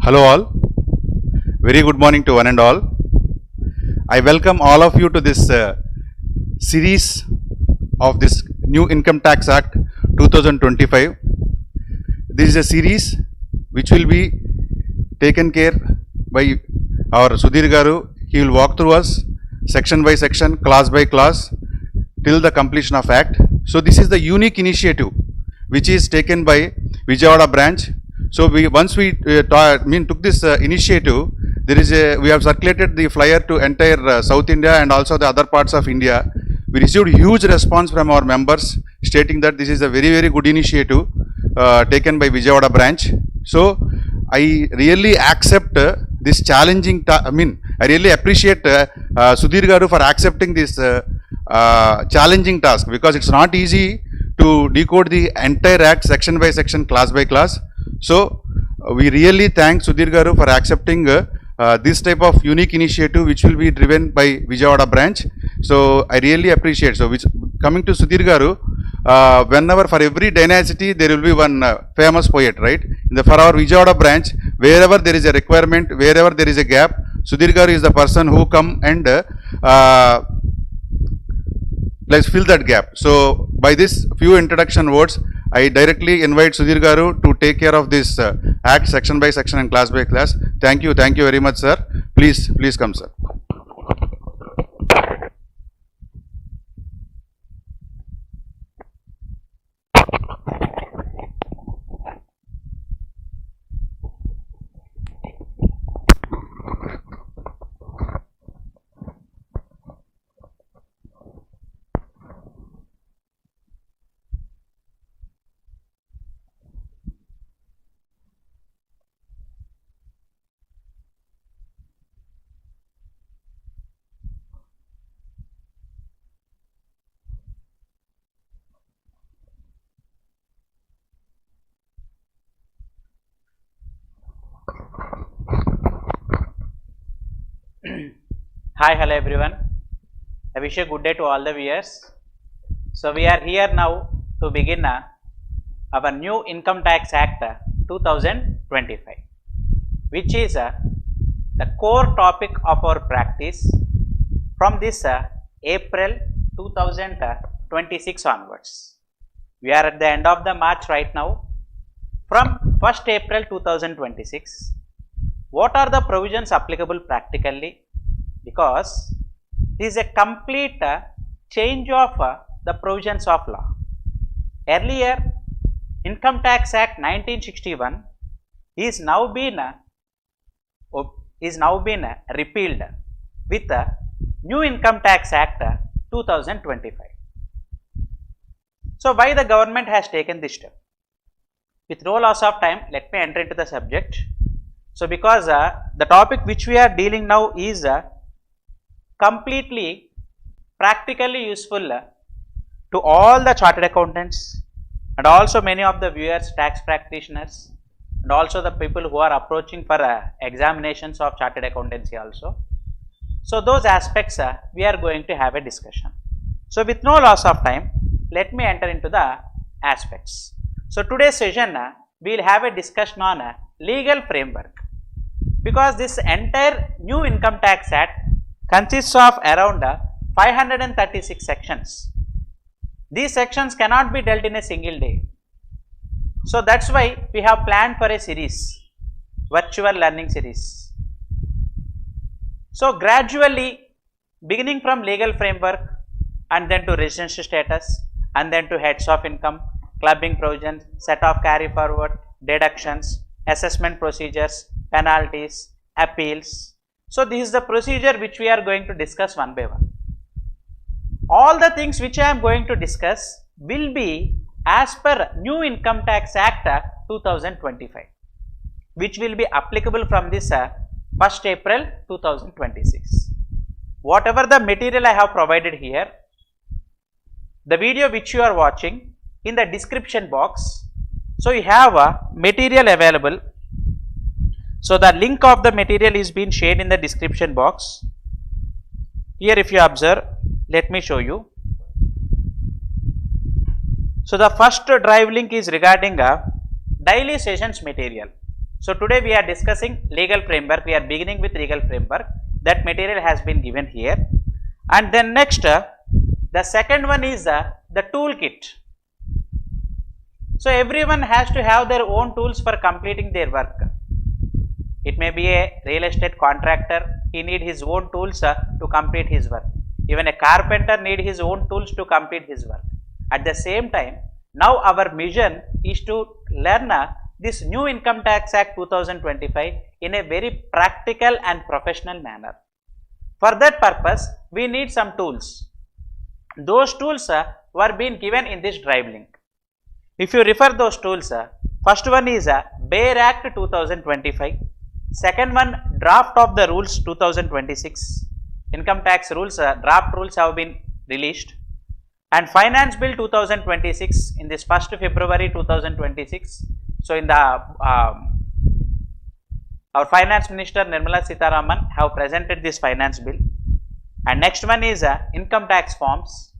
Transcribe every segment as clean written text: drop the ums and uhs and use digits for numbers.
Hello all, very good morning to one and all. I welcome all of you to this series of this new Income Tax Act 2025. This is a series which will be taken care by our Sudhir Garu. He will walk through us section by section, clause by clause till the completion of Act. So this is the unique initiative which is taken by Vijayawada branch. So once we took this initiative, we have circulated the flyer to entire South India and also the other parts of India. We received huge response from our members stating that this is a very, very good initiative taken by Vijayawada branch. So I really accept this challenging, I really appreciate Sudhir Garu for accepting this challenging task, because it's not easy to decode the entire act section by section, clause by clause. So we really thank Sudhir Garu for accepting this type of unique initiative which will be driven by Vijayawada branch. So I really appreciate. So coming to Sudhir Garu, whenever for every dynasty there will be one famous poet, right? For our Vijayawada branch, wherever there is a requirement, wherever there is a gap, Sudhir Garu is the person who come and let's fill that gap. So by this few introduction words, I directly invite Sudhir Garu to take care of this act section by section and class by class. Thank you very much, sir. Please come, sir. Hi, hello everyone. I wish a good day to all the viewers. So we are here now to begin our new Income Tax Act 2025, which is the core topic of our practice from this April 2026 onwards. We are at the end of the March right now. From 1st April 2026, what are the provisions applicable practically? Because this is a complete change of the provisions of law. Earlier, Income Tax Act 1961 is now been repealed with the new Income Tax Act 2025. So why the government has taken this step? With no loss of time, let me enter into the subject. So because the topic which we are dealing now is completely practically useful to all the chartered accountants and also many of the viewers, tax practitioners, and also the people who are approaching for examinations of chartered accountancy also. So those aspects we are going to have a discussion. So with no loss of time, let me enter into the aspects. So today's session we will have a discussion on legal framework, because this entire new Income Tax Act consists of around 536 sections. These sections cannot be dealt in a single day. So that's why we have planned for a series, virtual learning series. So gradually, beginning from legal framework and then to residential status and then to heads of income, clubbing provisions, set of carry forward, deductions, assessment procedures, penalties, appeals. So this is the procedure which we are going to discuss one by one. All the things which I am going to discuss will be as per new Income Tax Act 2025, which will be applicable from this 1st April 2026. Whatever the material I have provided here, the video which you are watching, in the description box, so you have a material available. So the link of the material is being shared in the description box. Here if you observe, let me show you. So the first drive link is regarding a daily sessions material. So today we are discussing legal framework. We are beginning with legal framework. That material has been given here. And then next, the second one is the toolkit. So everyone has to have their own tools for completing their work. It may be a real estate contractor, he need his own tools to complete his work. Even a carpenter need his own tools to complete his work. At the same time, now our mission is to learn this new Income Tax Act 2025 in a very practical and professional manner. For that purpose, we need some tools. Those tools were being given in this drive link. If you refer those tools, first one is Bare Act 2025, second one Draft of the Rules 2026, Income Tax Rules, draft rules have been released, and Finance Bill 2026 in this 1st February 2026. So in the our Finance Minister Nirmala Sitharaman have presented this finance bill, and next one is Income Tax Forms,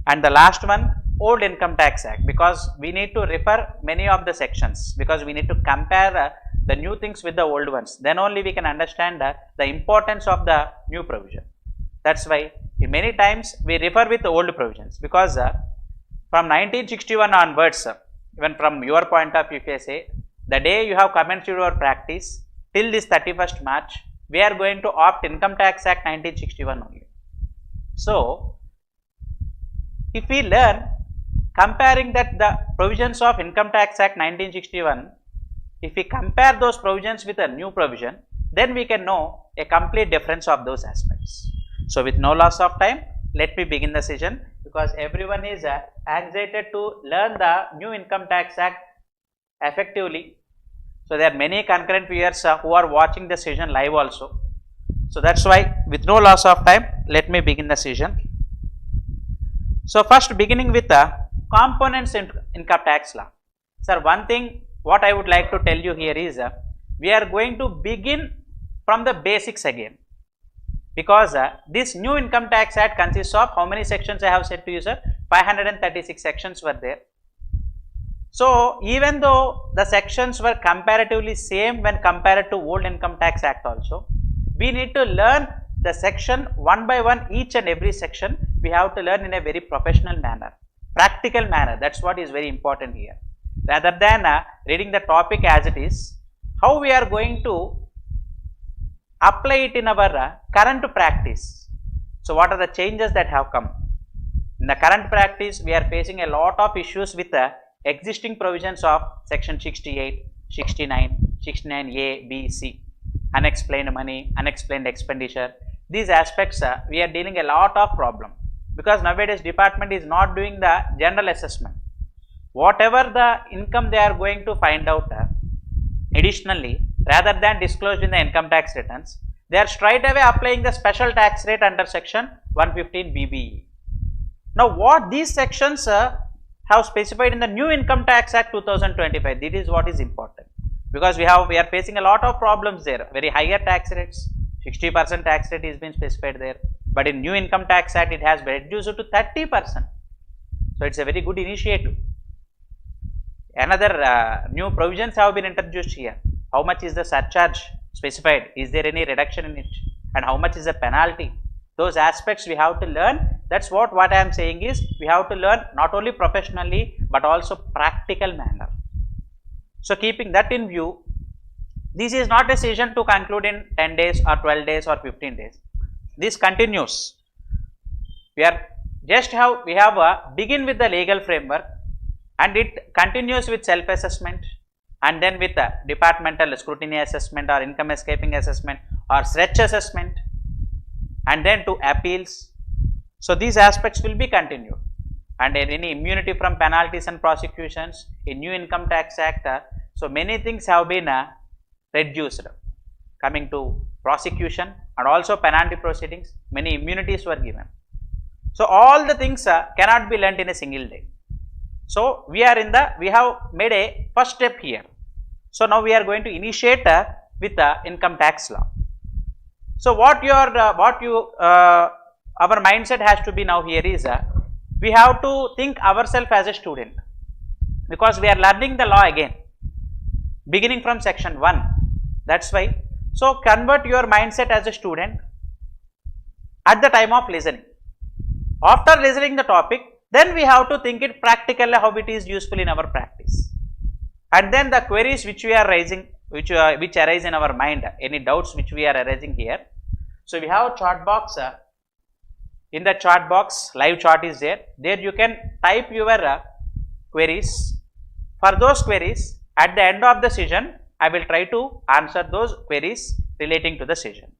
and the last one Old Income Tax Act, because we need to refer many of the sections, because we need to compare the new things with the old ones, then only we can understand the importance of the new provision. That's why many times we refer with the old provisions, because from 1961 onwards, even from your point of view, if you say the day you have commenced your practice till this 31st March, we are going to opt Income Tax Act 1961 only. So if we learn comparing that the provisions of Income Tax Act 1961, if we compare those provisions with a new provision, then we can know a complete difference of those aspects. So with no loss of time, let me begin the session, because everyone is excited to learn the new Income Tax Act effectively. So there are many concurrent viewers who are watching the session live also. So that's why with no loss of time, let me begin the session. So first, beginning with the components in income tax law. Sir, one thing what I would like to tell you here is we are going to begin from the basics again, because this new Income Tax Act consists of how many sections? I have said to you, sir, 536 sections were there. So even though the sections were comparatively same when compared to old Income Tax Act also, we need to learn the section one by one, each and every section we have to learn in a very professional manner, practical manner. That's what is very important here. Rather than reading the topic as it is, how we are going to apply it in our current practice. So what are the changes that have come? In the current practice, we are facing a lot of issues with the existing provisions of section 68, 69, 69A, B, C, unexplained money, unexplained expenditure. These aspects we are dealing a lot of problem, because nowadays department is not doing the general assessment. Whatever the income they are going to find out additionally, rather than disclosed in the income tax returns, they are straight away applying the special tax rate under section 115 BBE. Now what these sections have specified in the new Income Tax Act 2025, this is what is important, because we are facing a lot of problems there. Very higher tax rates, 60% tax rate is been specified there, but in new Income Tax Act it has been reduced to 30%. So it's a very good initiative. Another new provisions have been introduced here. How much is the surcharge specified? Is there any reduction in it? And how much is the penalty? Those aspects we have to learn. That's what I am saying is, we have to learn not only professionally but also practical manner. So keeping that in view, this is not a session to conclude in 10 days or 12 days or 15 days. This continues. We have begin with the legal framework, and it continues with self-assessment, and then with the departmental scrutiny assessment or income escaping assessment or stretch assessment, and then to appeals. So these aspects will be continued, and any immunity from penalties and prosecutions in new Income Tax Act. So many things have been reduced. Coming to prosecution and also penalty proceedings, many immunities were given. So all the things cannot be learnt in a single day. So we have made a first step here. So now we are going to initiate with the income tax law. So our mindset has to be now here is we have to think ourselves as a student, because we are learning the law again. beginning from section 1. That's why. So convert your mindset as a student at the time of listening. After listening the topic, then we have to think it practically how it is useful in our practice. And then the queries which we are raising, which arise in our mind, any doubts which we are raising here. So we have chat box. In the chat box, live chat is there. There you can type your queries. For those queries, at the end of the session, I will try to answer those queries relating to the session.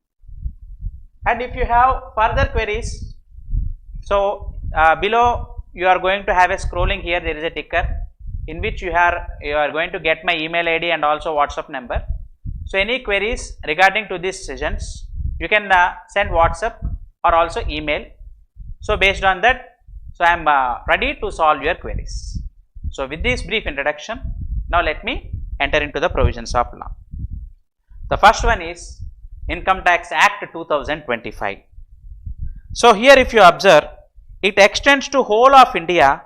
And if you have further queries, so below you are going to have a scrolling here, there is a ticker in which you are going to get my email ID and also WhatsApp number. So any queries regarding to these sessions, you can send WhatsApp or also email. So based on that, so I am ready to solve your queries. So with this brief introduction, now let me enter into the provisions of law. The first one is Income Tax Act 2025. So here if you observe, it extends to whole of India,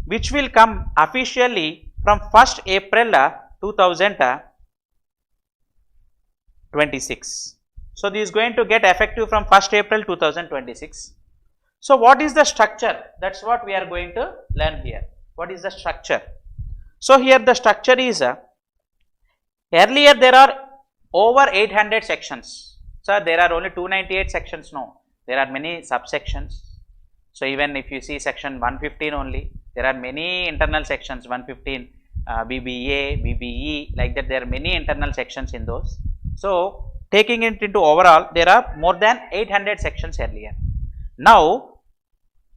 which will come officially from 1st April 2026. So this is going to get effective from 1st April 2026. So what is the structure? That's what we are going to learn here. What is the structure? So here the structure is, earlier there are over 800 sections. So there are only 298 sections now. There are many subsections. So even if you see section 115 only, there are many internal sections, 115, BBA, BBE, like that there are many internal sections in those. So taking it into overall, there are more than 800 sections earlier. Now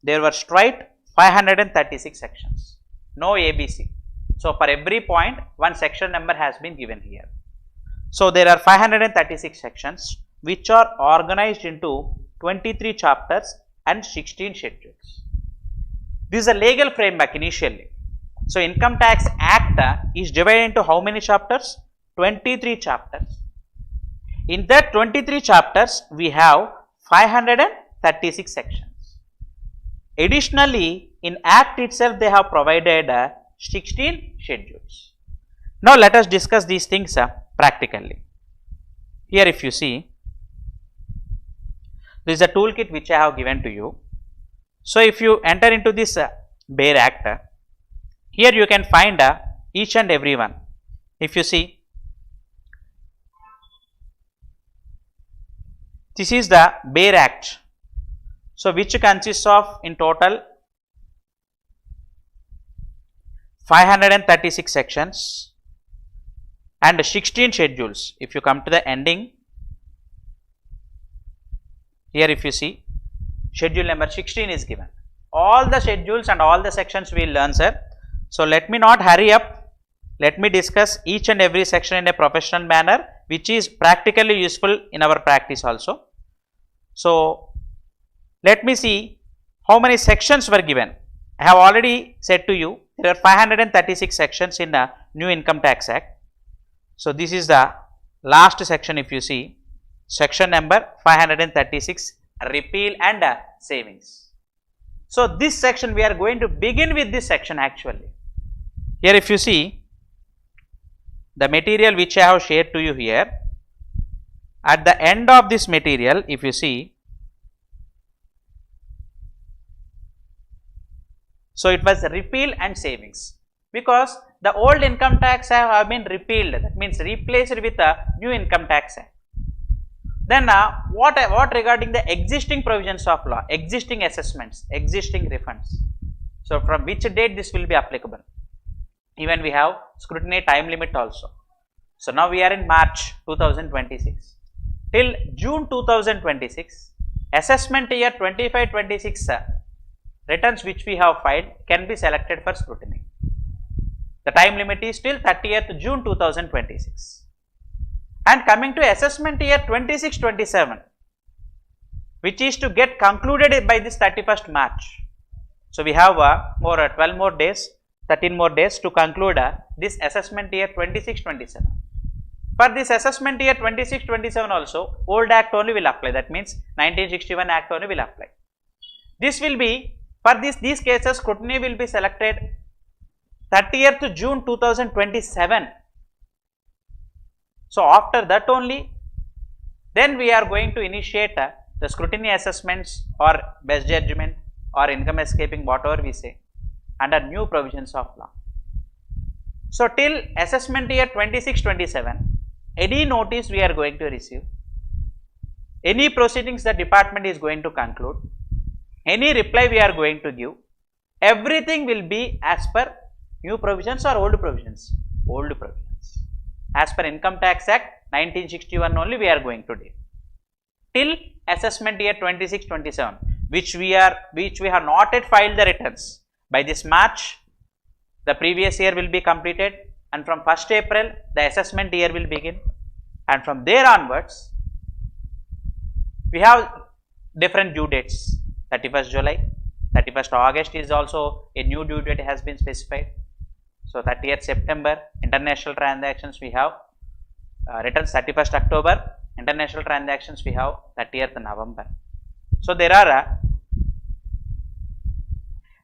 there were straight 536 sections, no ABC. So for every point, one section number has been given here. So there are 536 sections which are organized into 23 chapters and 16 schedules. This is a legal framework initially. So Income Tax Act is divided into how many chapters? 23 chapters. In that 23 chapters, we have 536 sections. Additionally, in Act itself, they have provided 16 schedules. Now let us discuss these things practically. Here if you see, this is a toolkit which I have given to you. So if you enter into this bare act, here you can find each and every one. If you see, this is the bare act. So which consists of in total 536 sections and 16 schedules. If you come to the ending, here if you see, schedule number 16 is given. All the schedules and all the sections we will learn, sir. So let me not hurry up. Let me discuss each and every section in a professional manner, which is practically useful in our practice also. So let me see how many sections were given. I have already said to you, there are 536 sections in the New Income Tax Act. So this is the last section if you see, section number 536, repeal and savings. So this section we are going to begin with this section actually. Here if you see, the material which I have shared to you here, at the end of this material if you see, so it was repeal and savings, because the old income tax have been repealed, that means replaced with a new income tax act. Then what regarding the existing provisions of law, existing assessments, existing refunds. So from which date this will be applicable? Even we have scrutiny time limit also. So now we are in March 2026. Till June 2026, assessment year 25-26 returns which we have filed can be selected for scrutiny. The time limit is till 30th June 2026. And coming to assessment year 26-27, which is to get concluded by this 31st March. So we have 12 more days, 13 more days to conclude this assessment year 26-27. For this assessment year 26-27 also, old act only will apply, that means 1961 act only will apply. This will be, for these cases scrutiny will be selected 30th June 2027. So after that only, then we are going to initiate the scrutiny assessments or best judgment or income escaping, whatever we say, under new provisions of law. So till assessment year 26-27, any notice we are going to receive, any proceedings the department is going to conclude, any reply we are going to give, everything will be as per new provisions or old provisions? Old provisions. As per Income Tax Act 1961 only we are going to do. Till assessment year 26-27, which we have not yet filed the returns. By this March, the previous year will be completed, and from 1st April, the assessment year will begin, and from there onwards, we have different due dates. 31st July, 31st August is also a new due date has been specified. So 30th September, international transactions we have returns 31st October, international transactions we have 30th November. So there are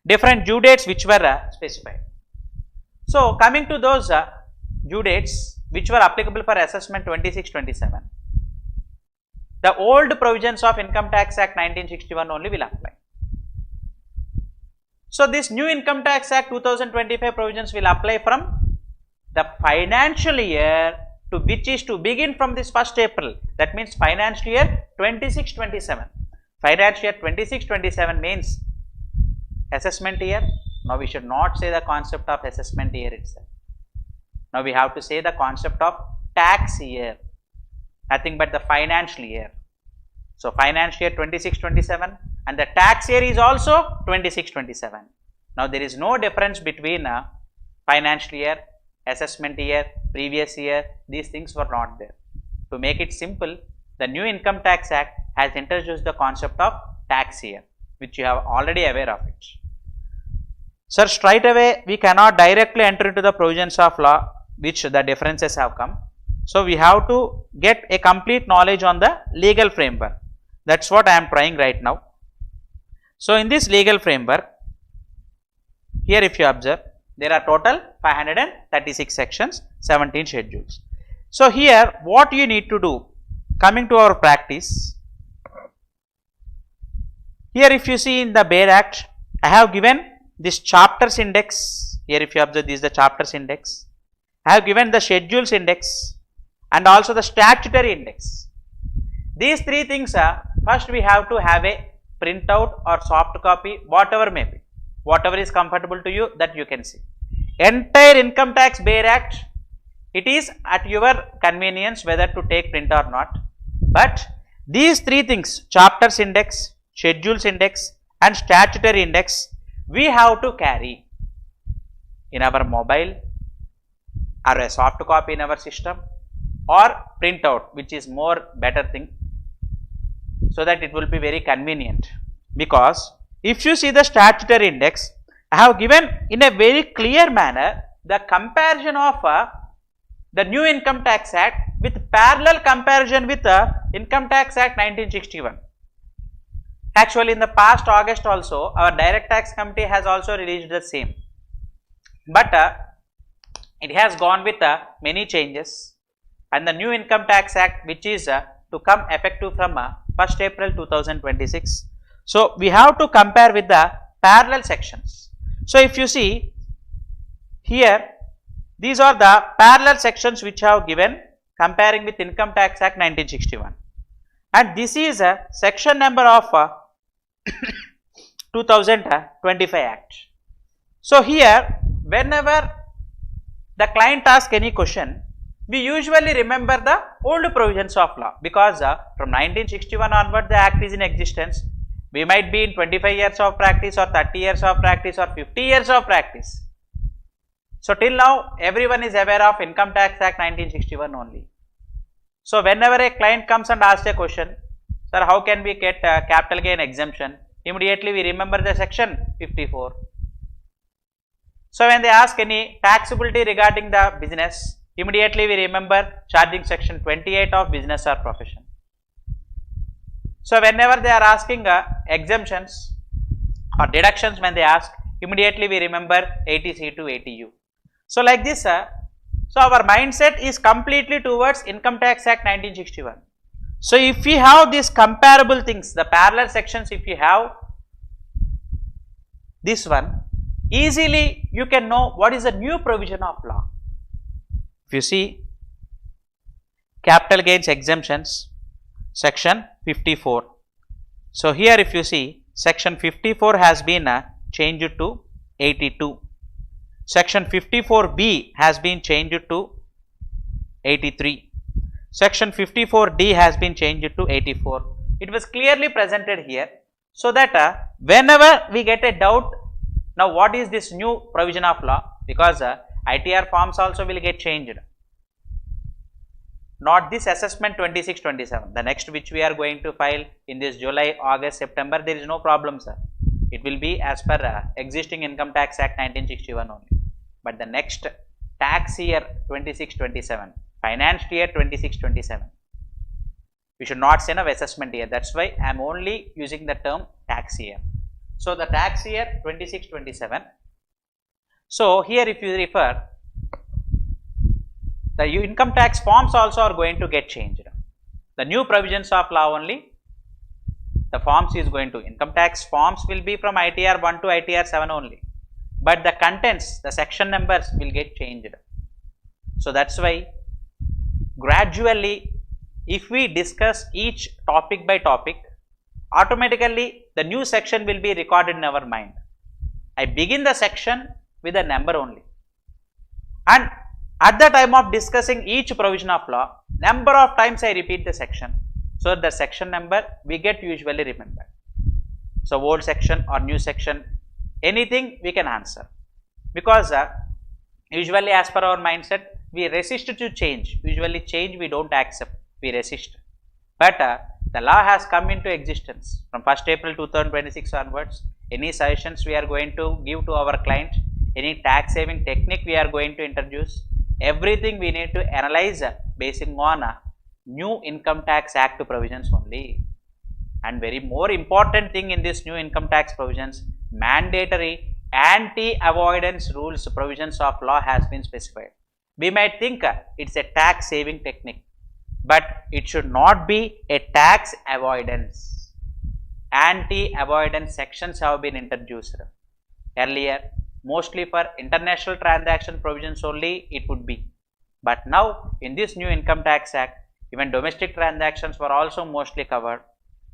different due dates which were specified. So coming to those due dates which were applicable for assessment 26-27, the old provisions of Income Tax Act 1961 only will apply. So this new Income Tax Act 2025 provisions will apply from the financial year to which is to begin from this 1st April. That means financial year 26-27. Financial year 26-27 means assessment year. Now we should not say the concept of assessment year itself. Now we have to say the concept of tax year, nothing but the financial year. So financial year 26-27 and the tax year is also 26-27. Now there is no difference between financial year, assessment year, previous year. These things were not there. To make it simple, the new Income Tax Act has introduced the concept of tax year, which you have already aware of it. Sir, straight away we cannot directly enter into the provisions of law which the differences have come. So we have to get a complete knowledge on the legal framework. That's what I am trying right now. So in this legal framework, here if you observe, there are total 536 sections, 17 schedules. So here what you need to do, coming to our practice, here if you see in the Bail Act, I have given this chapters index. Here if you observe, this is the chapters index. I have given the schedules index and also the statutory index. These three things are, first we have to have a printout or soft copy, whatever may be, whatever is comfortable to you, that you can see. Entire Income Tax Bail Act, it is at your convenience whether to take print or not. But these three things, chapters index, schedules index and statutory index, we have to carry in our mobile or a soft copy in our system or printout, which is more better thing, so that it will be very convenient. Because if you see the statutory index, I have given in a very clear manner the comparison of the new Income Tax Act with parallel comparison with the Income Tax Act 1961. Actually, in the past August also, our Direct Tax Committee has also released the same. But it has gone with many changes, and the new Income Tax Act, which is to come effective from 1st April 2026. So we have to compare with the parallel sections. So if you see here, these are the parallel sections which I have given comparing with Income Tax Act 1961, and this is a section number of 2025 Act. So here, whenever the client asks any question, we usually remember the old provisions of law, because from 1961 onward the act is in existence. We might be in 25 years of practice or 30 years of practice or 50 years of practice. So till now everyone is aware of Income Tax Act 1961 only. So whenever a client comes and asks a question, sir, how can we get capital gain exemption? Immediately we remember the section 54. So when they ask any taxability regarding the business, immediately we remember charging section 28 of business or profession. So whenever they are asking exemptions or deductions, when they ask, immediately we remember 80C to 80U. So like this, So our mindset is completely towards Income Tax Act 1961. So if we have these comparable things, the parallel sections, if you have this one, easily you can know what is the new provision of law. If you see capital gains exemptions, section 54. So here if you see section 54 has been changed to 82. Section 54B has been changed to 83. Section 54D has been changed to 84. It was clearly presented here, so that whenever we get a doubt, now what is this new provision of law, because ITR forms also will get changed. Not this assessment 26-27, the next which we are going to file in this July, August, September, there is no problem, sir. It will be as per existing Income Tax Act 1961 only. But the next tax year 26-27, financial year 26-27, we should not say no assessment year. That's why I am only using the term tax year. So the tax year 26-27. So here if you refer, the income tax forms also are going to get changed. The new provisions of law only, the forms is going to, income tax forms will be from ITR 1 to ITR 7 only, but the contents, the section numbers will get changed. So that's why gradually, if we discuss each topic by topic, automatically the new section will be recorded in our mind. I begin the section with a number only, and at the time of discussing each provision of law, number of times I repeat the section, so the section number we get usually remembered. So old section or new section, anything we can answer, because usually as per our mindset, we resist to change. Usually change we don't accept, we resist. But the law has come into existence from 1st April 2026 onwards. Any suggestions we are going to give to our client, any tax saving technique we are going to introduce, everything we need to analyze basing on new Income Tax Act provisions only. And very more important thing in this new income tax provisions, mandatory anti-avoidance rules provisions of law has been specified. We might think it's a tax saving technique, but it should not be a tax avoidance. Anti-avoidance sections have been introduced. Earlier, mostly for international transaction provisions only it would be, but now in this new Income Tax Act, even domestic transactions were also mostly covered.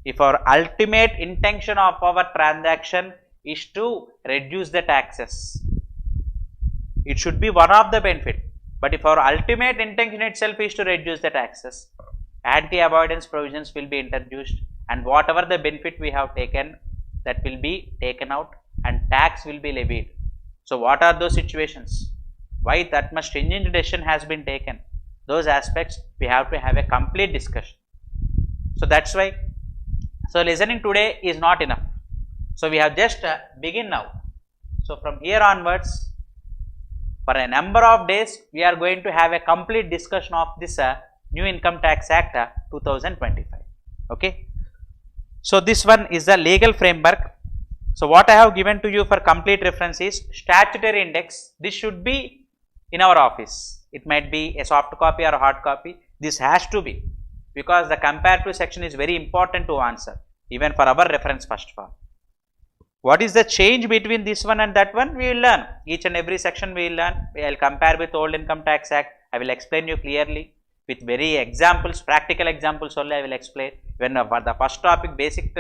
If our ultimate intention of our transaction is to reduce the taxes, it should be one of the benefit. But if our ultimate intention itself is to reduce the taxes, anti-avoidance provisions will be introduced, and whatever the benefit we have taken, that will be taken out and tax will be levied. So what are those situations? Why that much stringent decision has been taken? Those aspects we have to have a complete discussion. So that's why, so listening today is not enough. So we have just begin now. So from here onwards, for a number of days, we are going to have a complete discussion of this new Income Tax Act 2025. Okay. So this one is the legal framework. So what I have given to you for complete reference is statutory index. This should be in our office. It might be a soft copy or a hard copy. This has to be, because the comparative section is very important to answer, even for our reference first of all. What is the change between this one and that one? We will learn. Each and every section we will learn. We will compare with old Income Tax Act. I will explain you clearly with very examples, practical examples only I will explain. When for the first topic, basic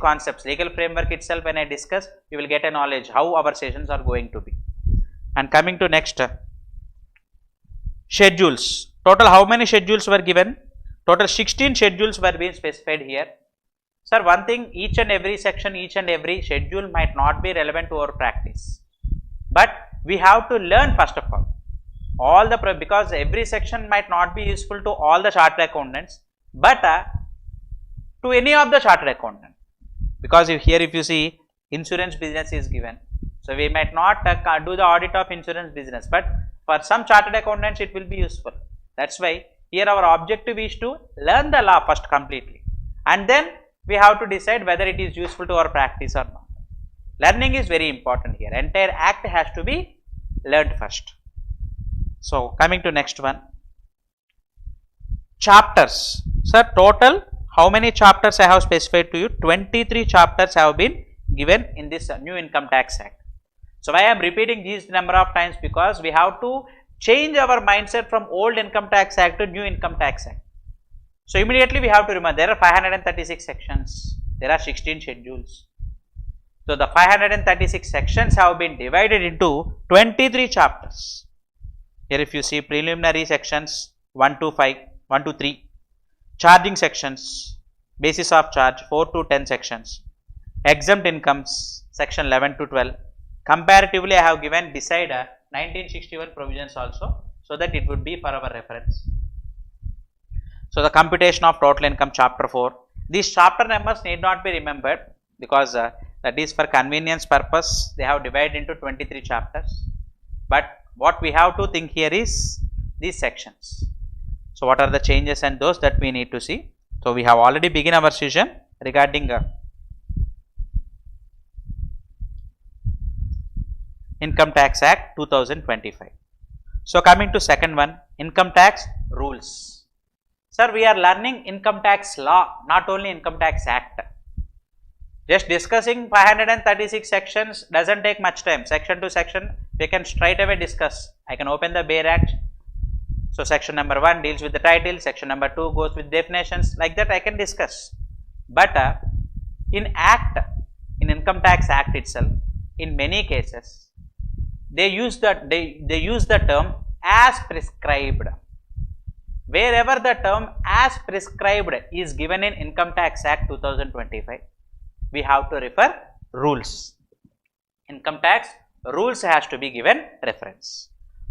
concepts, legal framework itself, when I discuss, you will get a knowledge how our sessions are going to be. And coming to next, schedules. Total how many schedules were given? Total 16 schedules were being specified here. Sir, one thing, each and every section, each and every schedule might not be relevant to our practice, but we have to learn first of all the, because every section might not be useful to all the chartered accountants, but to any of the chartered accountant, because here if you see insurance business is given, so we might not do the audit of insurance business, but for some chartered accountants it will be useful. That's why here our objective is to learn the law first completely, and then we have to decide whether it is useful to our practice or not. Learning is very important here. Entire act has to be learned first. So coming to next one, chapters. Sir, total how many chapters I have specified to you? 23 chapters have been given in this new income tax act. So why I am repeating these number of times? Because we have to change our mindset from old income tax act to new income tax act. So immediately we have to remember there are 536 sections, there are 16 schedules. So the 536 sections have been divided into 23 chapters. Here if you see preliminary sections 1 to 5, 1 to 3, charging sections, basis of charge 4 to 10 sections, exempt incomes section 11 to 12. Comparatively I have given beside 1961 provisions also, so that it would be for our reference. So the computation of total income chapter 4. These chapter numbers need not be remembered because that is for convenience purpose. They have divided into 23 chapters. But what we have to think here is these sections. So what are the changes and those that we need to see. So we have already begun our session regarding Income Tax Act 2025. So coming to second one, income tax rules. Sir, we are learning income tax law, not only income tax act. Just discussing 536 sections doesn't take much time. Section to section, we can straight away discuss. I can open the Bare Act. So section number 1 deals with the title, section number 2 goes with definitions, like that I can discuss. But in income tax act itself, in many cases, they use the term as prescribed. Wherever the term as prescribed is given in Income Tax Act 2025, we have to refer rules. Income tax rules has to be given reference.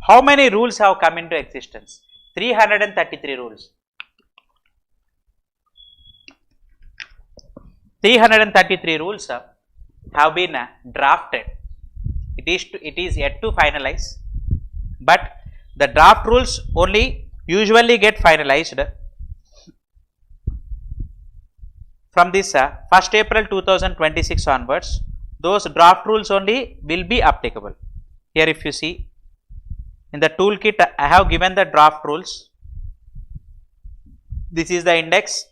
How many rules have come into existence? 333 rules. 333 rules have been drafted. It is yet to finalize, but the draft rules only usually get finalized from this 1st April 2026 onwards. Those draft rules only will be applicable. Here if you see in the toolkit, I have given the draft rules. This is the index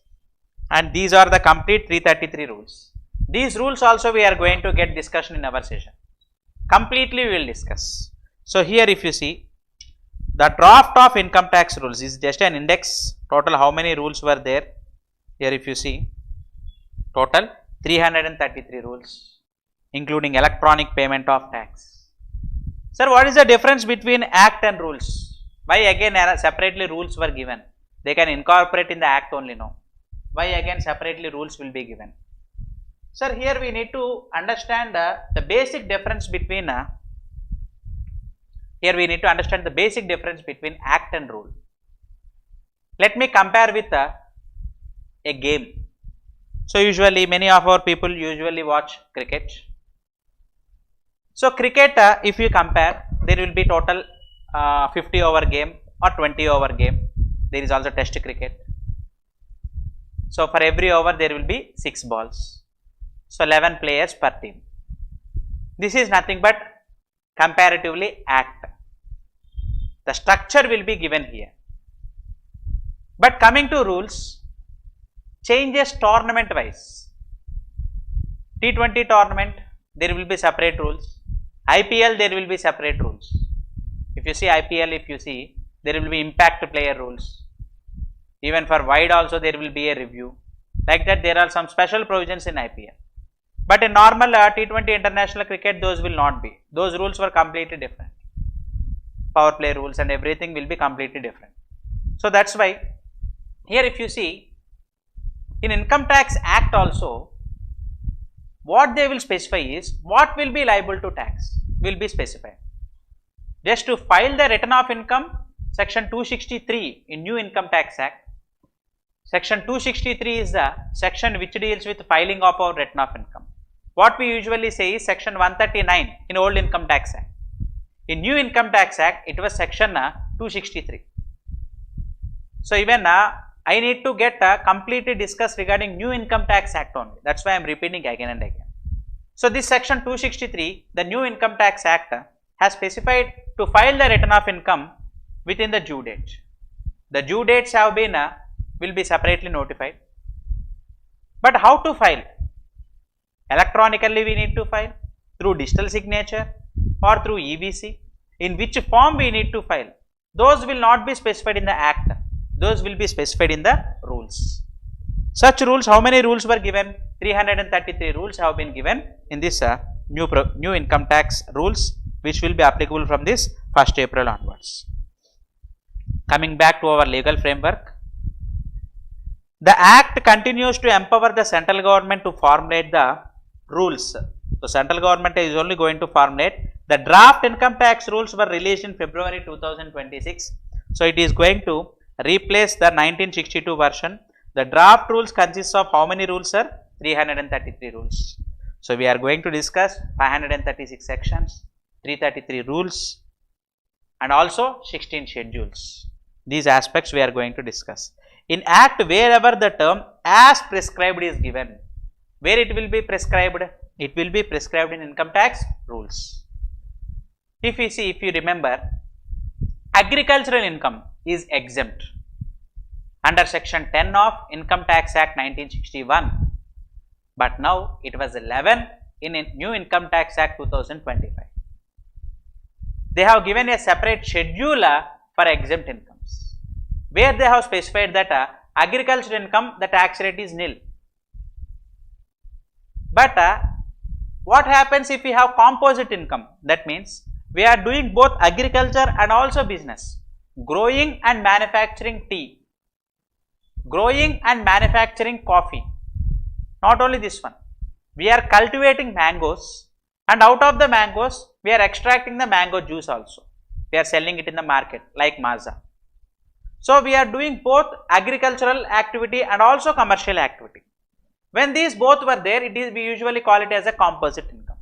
and these are the complete 333 rules. These rules also we are going to get discussion in our session. Completely we will discuss. So here if you see, the draft of income tax rules is just an index. Total how many rules were there? Here if you see, total 333 rules, including electronic payment of tax. Sir, what is the difference between act and rules? Why again separately rules were given? They can incorporate in the act only, no? Why again separately rules will be given? Sir, here we need to understand the basic difference between act and rule. Let me compare with a game. So usually many of our people usually watch cricket. So cricket, if you compare, there will be total 50 over game or 20 over game. There is also test cricket. So for every over there will be 6 balls. So 11 players per team. This is nothing but comparatively act. The structure will be given here. But coming to rules, changes tournament wise. T20 tournament, there will be separate rules. IPL, there will be separate rules. If you see IPL, there will be impact player rules. Even for wide also there will be a review. Like that there are some special provisions in IPL. But in normal T20 international cricket, those will not be. Those rules were completely different. Power play rules and everything will be completely different. So that's why here if you see, in Income Tax Act also, what they will specify is what will be liable to tax will be specified. Just to file the return of income, section 263 in New Income Tax Act. Section 263 is the section which deals with filing of our return of income. What we usually say is section 139 in Old Income Tax Act. In New Income Tax Act, it was section 263. So even I need to get completely discussed regarding New Income Tax Act only. That's why I am repeating again and again. So this section 263, the New Income Tax Act has specified to file the return of income, within the due date. The due dates have been will be separately notified. But how to file? Electronically we need to file, through digital signature or through EVC. In which form we need to file? Those will not be specified in the act. Those will be specified in the rules. Such rules, how many rules were given? 333 rules have been given in this new income tax rules, which will be applicable from this 1st April onwards. Coming back to our legal framework, the act continues to empower the central government to formulate the rules. So, central government is only going to formulate. The draft income tax rules were released in February 2026. So, it is going to replace the 1962 version. The draft rules consists of how many rules, sir? 333 rules. So, we are going to discuss 536 sections, 333 rules and also 16 schedules. These aspects we are going to discuss. In act, wherever the term as prescribed is given, where it will be prescribed? It will be prescribed in income tax rules. If you see, if you remember, agricultural income is exempt under section 10 of Income Tax Act 1961, but now it was 11 in new Income Tax Act 2025. They have given a separate schedule for exempt incomes, where they have specified that agricultural income, the tax rate is nil. But what happens if we have composite income? That means we are doing both agriculture and also business, growing and manufacturing tea, growing and manufacturing coffee. Not only this one, we are cultivating mangoes, and out of the mangoes we are extracting the mango juice also. We are selling it in the market like Maaza. So, we are doing both agricultural activity and also commercial activity. When these both were there, we usually call it as a composite income.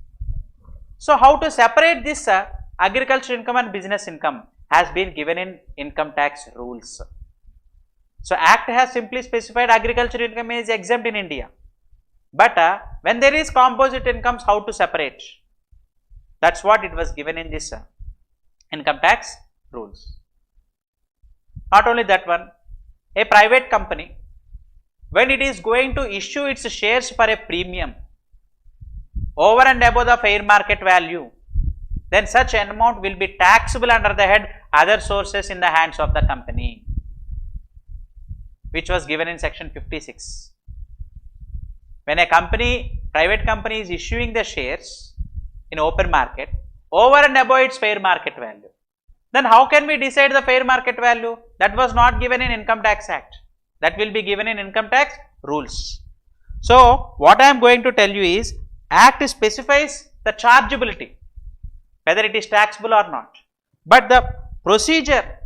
So, how to separate this agricultural income and business income has been given in income tax rules. So, Act has simply specified agricultural income is exempt in India. But when there is composite incomes, how to separate? That is what it was given in this income tax rules. Not only that one, a private company, when it is going to issue its shares for a premium over and above the fair market value, then such an amount will be taxable under the head other sources in the hands of the company, which was given in section 56. When a company, private company is issuing the shares in open market over and above its fair market value, then how can we decide the fair market value? That was not given in Income Tax Act. That will be given in income tax rules. So, what I am going to tell you is, Act specifies the chargeability, whether it is taxable or not. But the procedure,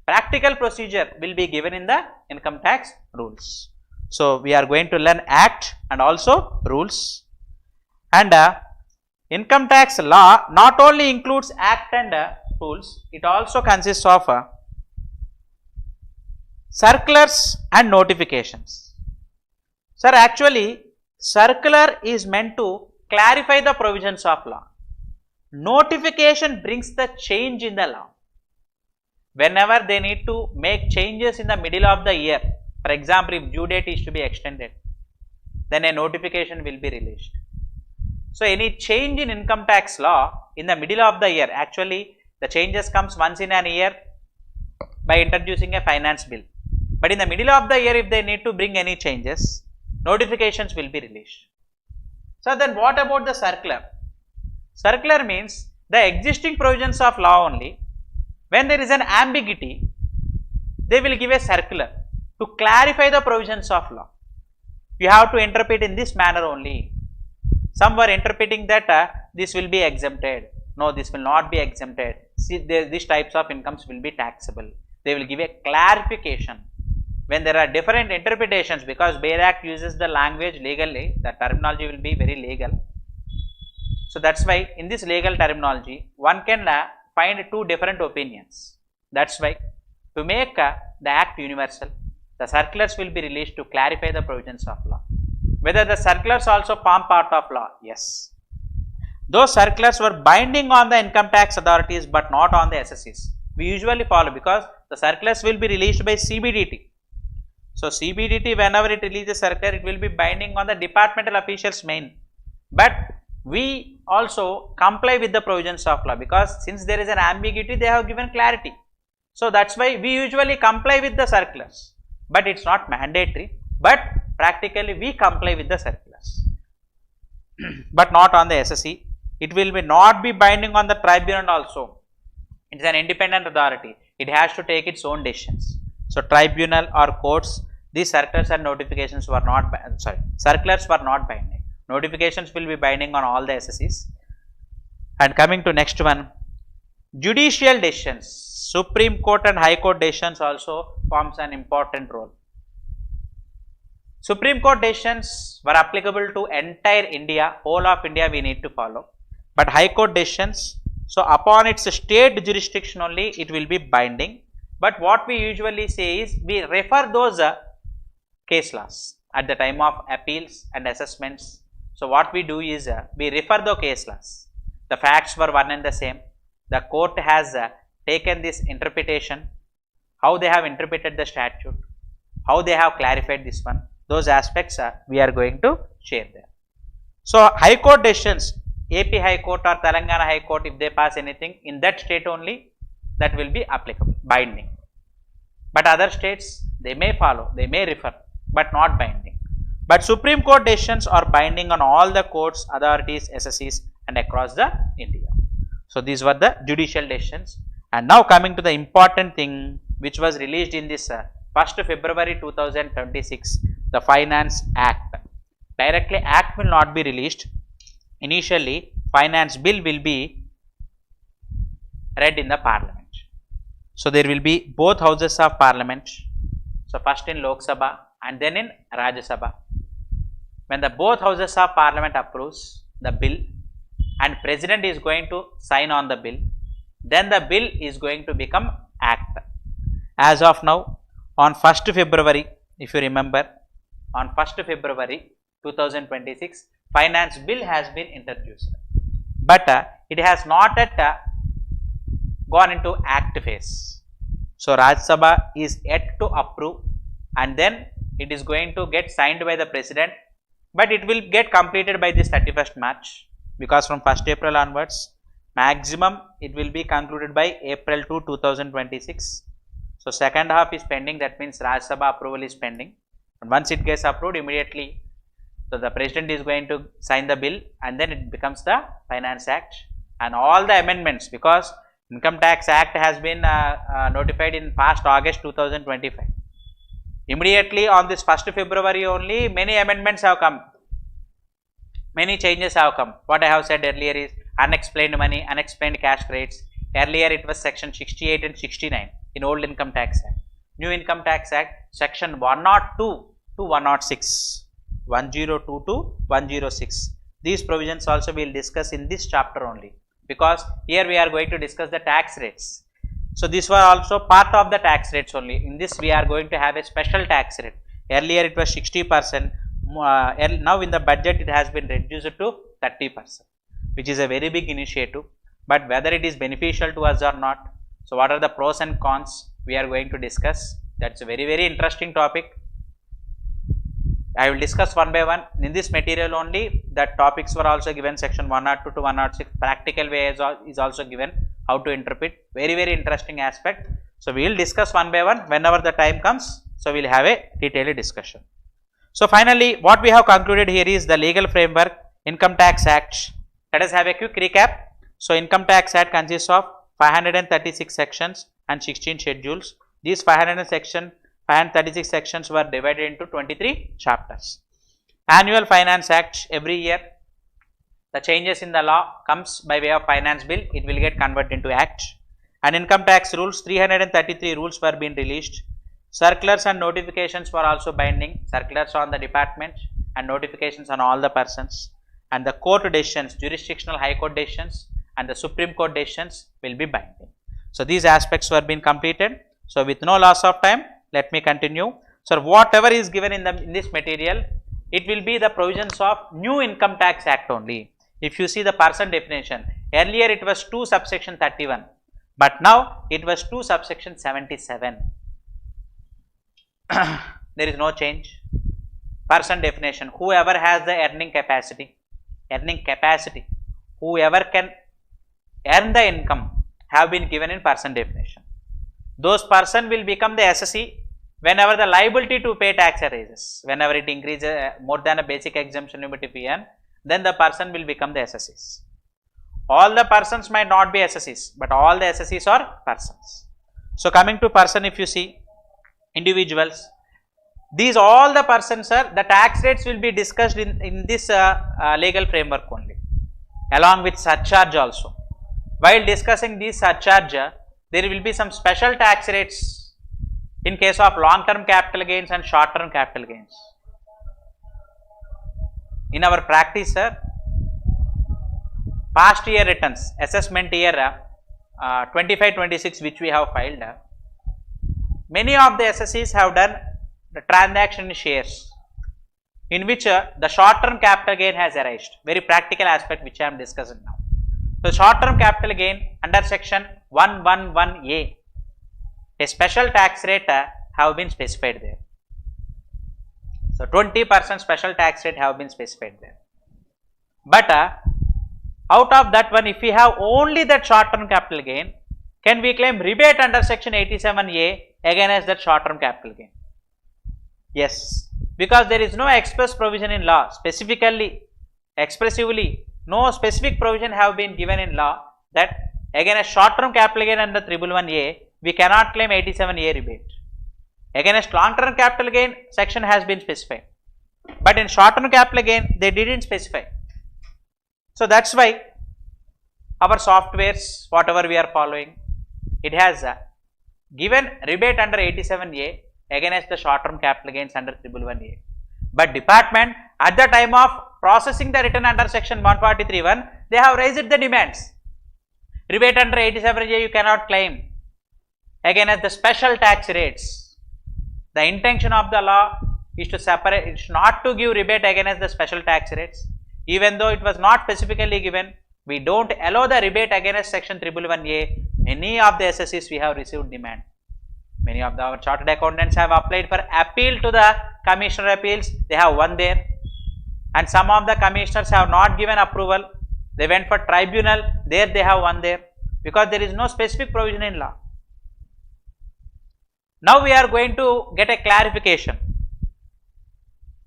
practical procedure will be given in the income tax rules. So, we are going to learn Act and also rules. And income tax law not only includes Act and rules, it also consists of circulars and notifications. Sir, actually circular is meant to clarify the provisions of law. Notification brings the change in the law. Whenever they need to make changes in the middle of the year, for example, if due date is to be extended, then a notification will be released. So, any change in income tax law in the middle of the year, actually the changes comes once in a year by introducing a finance bill. But in the middle of the year, if they need to bring any changes, notifications will be released. So, then what about the circular? Circular means the existing provisions of law only. When there is an ambiguity, they will give a circular to clarify the provisions of law. You have to interpret in this manner only. Some were interpreting that this will be exempted. No, this will not be exempted. See, these types of incomes will be taxable. They will give a clarification. When there are different interpretations, because Bail Act uses the language legally, the terminology will be very legal. So, that is why in this legal terminology, one can find two different opinions. That is why to make the Act universal, the circulars will be released to clarify the provisions of law. Whether the circulars also form part of law? Yes. Those circulars were binding on the income tax authorities, but not on the assessees. We usually follow because the circulars will be released by CBDT. So CBDT, whenever it releases circular, it will be binding on the departmental officials main. But we also comply with the provisions of law, because since there is an ambiguity, they have given clarity. So that's why we usually comply with the circulars, but it's not mandatory, but practically we comply with the circulars, but not on the Assessee. It will be not be binding on the tribunal also. It is an independent authority. It has to take its own decisions. So tribunal or courts, these circulars and notifications were not, circulars were not binding. Notifications will be binding on all the Asessees. And coming to next one, judicial decisions. Supreme Court and High Court decisions also forms an important role. Supreme Court decisions were applicable to entire India, whole of India we need to follow. But High Court decisions, so upon its state jurisdiction only it will be binding. But what we usually say is we refer those case laws at the time of appeals and assessments. So what we do is we refer the case laws. The facts were one and the same. The court has taken this interpretation, how they have interpreted the statute, how they have clarified this one. Those aspects we are going to share there. So High Court decisions, AP High Court or Telangana High Court, if they pass anything in that state only, that will be applicable, binding. But other states, they may follow, they may refer, but not binding. But Supreme Court decisions are binding on all the courts, authorities, Assessees and across the India. So these were the judicial decisions. And now coming to the important thing which was released in this 1st February 2026, the Finance Act. Directly Act will not be released. Initially, Finance Bill will be read in the Parliament. So there will be both houses of Parliament. So first in Lok Sabha and then in Rajya Sabha. When the both houses of Parliament approves the bill and President is going to sign on the bill, then the bill is going to become Act. As of now, on 1st February, if you remember, on 1st February 2026, Finance Bill has been introduced. But it has not yet gone into Act phase. So Rajya Sabha is yet to approve and then it is going to get signed by the President, but it will get completed by this 31st March, because from 1st April onwards, maximum it will be concluded by April 2, 2026. So second half is pending, that means Rajya Sabha approval is pending. And once it gets approved, immediately so the President is going to sign the bill and then it becomes the Finance Act and all the amendments, because Income Tax Act has been notified in past August 2025. Immediately on this 1st February only, many amendments have come, many changes have come. What I have said earlier is unexplained money, unexplained cash credits. Earlier it was section 68 and 69 in old Income Tax Act. New Income Tax Act section 102 to 106, 102 to 106. These provisions also we will discuss in this chapter only, because here we are going to discuss the tax rates. So these were also part of the tax rates only. In this we are going to have a special tax rate. Earlier it was 60%. Now in the budget it has been reduced to 30%, which is a very big initiative. But whether it is beneficial to us or not, so what are the pros and cons, we are going to discuss. That's a very, very interesting topic. I will discuss one by one. In this material only, the topics were also given, section 102 to 106. Practical way is also given, how to interpret. Very, very interesting aspect. So we will discuss one by one whenever the time comes. So we will have a detailed discussion. So finally, what we have concluded here is the legal framework, Income Tax Act. Let us have a quick recap. So Income Tax Act consists of 536 sections and 16 schedules. These 536 sections were divided into 23 chapters. Annual Finance Act, every year the changes in the law comes by way of Finance Bill, it will get converted into Act. And income tax rules, 333 rules were being released. Circulars and notifications were also binding, circulars on the department and notifications on all the persons. And the court decisions, jurisdictional high court decisions and the Supreme Court decisions will be binding. So these aspects were being completed. So with no loss of time, let me continue. So whatever is given in this material, it will be the provisions of new Income Tax Act only. If you see the person definition, earlier it was 2 subsection 31. But now it was 2 subsection 77. There is no change. Person definition, whoever has the earning capacity, whoever can earn the income have been given in person definition. Those person will become the assessee whenever the liability to pay tax arises. Whenever it increases more than a basic exemption limit if we earn, then the person will become the assessees. All the persons might not be assessees, but all the assessees are persons. So coming to person, if you see individuals, these all the persons are, the tax rates will be discussed in this legal framework only, along with surcharge also. While discussing this surcharge, there will be some special tax rates in case of long term capital gains and short term capital gains. In our practice, sir, past year returns, assessment year 25-26 which we have filed, many of the assessees have done the transaction in shares in which the short term capital gain has arisen. Very practical aspect which I am discussing now. So, short term capital gain under section 111A, a special tax rate have been specified there. So, 20% special tax rate have been specified there. But out of that one, if we have only that short term capital gain, can we claim rebate under section 87A against that short term capital gain? Yes, because there is no express provision in law, specifically, expressively, no specific provision have been given in law that against short term capital gain under 111A, we cannot claim 87A rebate. Against long term capital gain, section has been specified, but in short term capital gain, they didn't specify. So that's why our softwares, whatever we are following, it has given rebate under 87A against the short term capital gains under 111A. But department at the time of processing the return under section 143(1), they have raised the demands. Rebate under 87A you cannot claim against the special tax rates. The intention of the law is to separate, it's not to give rebate against the special tax rates. Even though it was not specifically given, we don't allow the rebate against section 111A. Many of the assessees we have received demand. Many of our chartered accountants have applied for appeal to the commissioner appeals, they have won there. And some of the commissioners have not given approval, they went for tribunal, there they have won there, because there is no specific provision in law. Now we are going to get a clarification,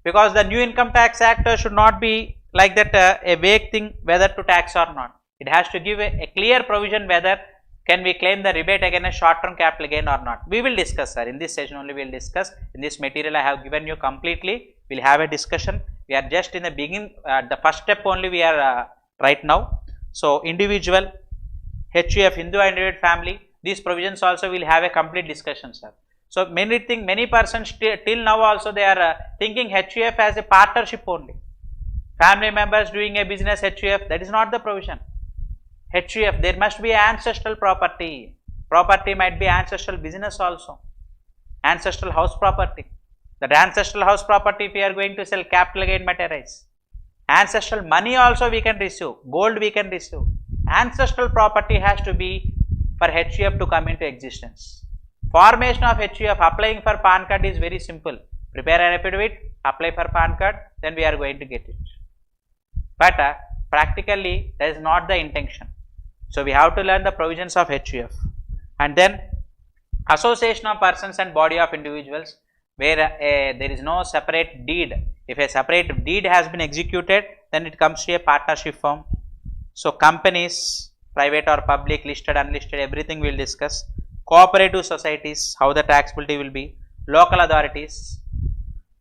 because the new income tax act should not be like that a vague thing whether to tax or not. It has to give a clear provision whether can we claim the rebate against short term capital gain or not. We will discuss, sir. In this session only we will discuss. In this material I have given you completely. We will have a discussion. We are just in the beginning, the first step only we are right now. So, individual, HUF, Hindu and family, these provisions also will have a complete discussion, sir. So, many persons till now also they are thinking HUF as a partnership only. Family members doing a business HUF, that is not the provision. HUF, there must be ancestral property. Property might be ancestral business also. Ancestral house property. That ancestral house property, if we are going to sell, capital gain might arise. Ancestral money also we can receive. Gold we can receive. Ancestral property has to be for HUF to come into existence. Formation of HUF, applying for PAN card is very simple. Prepare an affidavit, apply for PAN card, then we are going to get it. But practically, that is not the intention. So, we have to learn the provisions of HUF. And then, association of persons and body of individuals, where there is no separate deed. If a separate deed has been executed, then it comes to a partnership form. So, companies, private or public, listed, unlisted, everything we will discuss. Cooperative societies, how the taxability will be. Local authorities,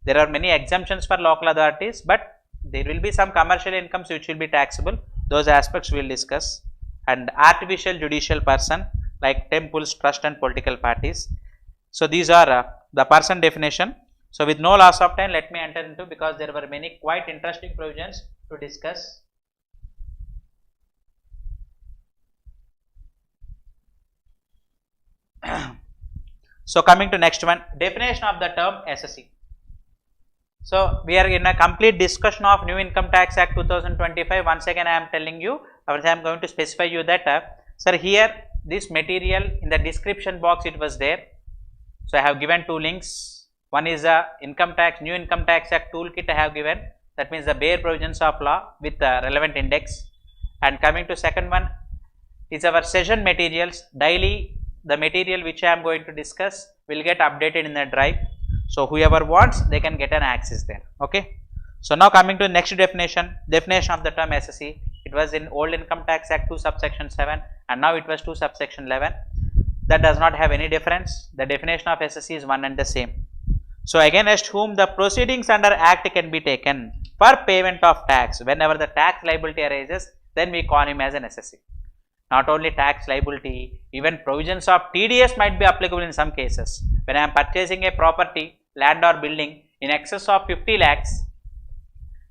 there are many exemptions for local authorities, but there will be some commercial incomes which will be taxable. Those aspects we will discuss. And artificial judicial person like temples, trust and political parties. So, these are the person definition. So, with no loss of time, let me enter into, because there were many quite interesting provisions to discuss. So, coming to next one, definition of the term assessee. So, we are in a complete discussion of New Income Tax Act 2025. Once again, I am telling you, I am going to specify you that, sir, here this material in the description box it was there. So I have given 2 links. One is a new income tax act toolkit I have given, that means the bare provisions of law with the relevant index. And coming to second one is our session materials. Daily the material which I am going to discuss will get updated in the drive. So whoever wants, they can get an access there. Okay. So now coming to next definition of the term assessee. It was in old income tax act 2 subsection 7 and now it was 2 subsection 11. That does not have any difference. The definition of assessee is one and the same. So against whom the proceedings under act can be taken for payment of tax. Whenever the tax liability arises, then we call him as an assessee. Not only tax liability, even provisions of TDS might be applicable in some cases. When I am purchasing a property, land or building in excess of 50 lakhs,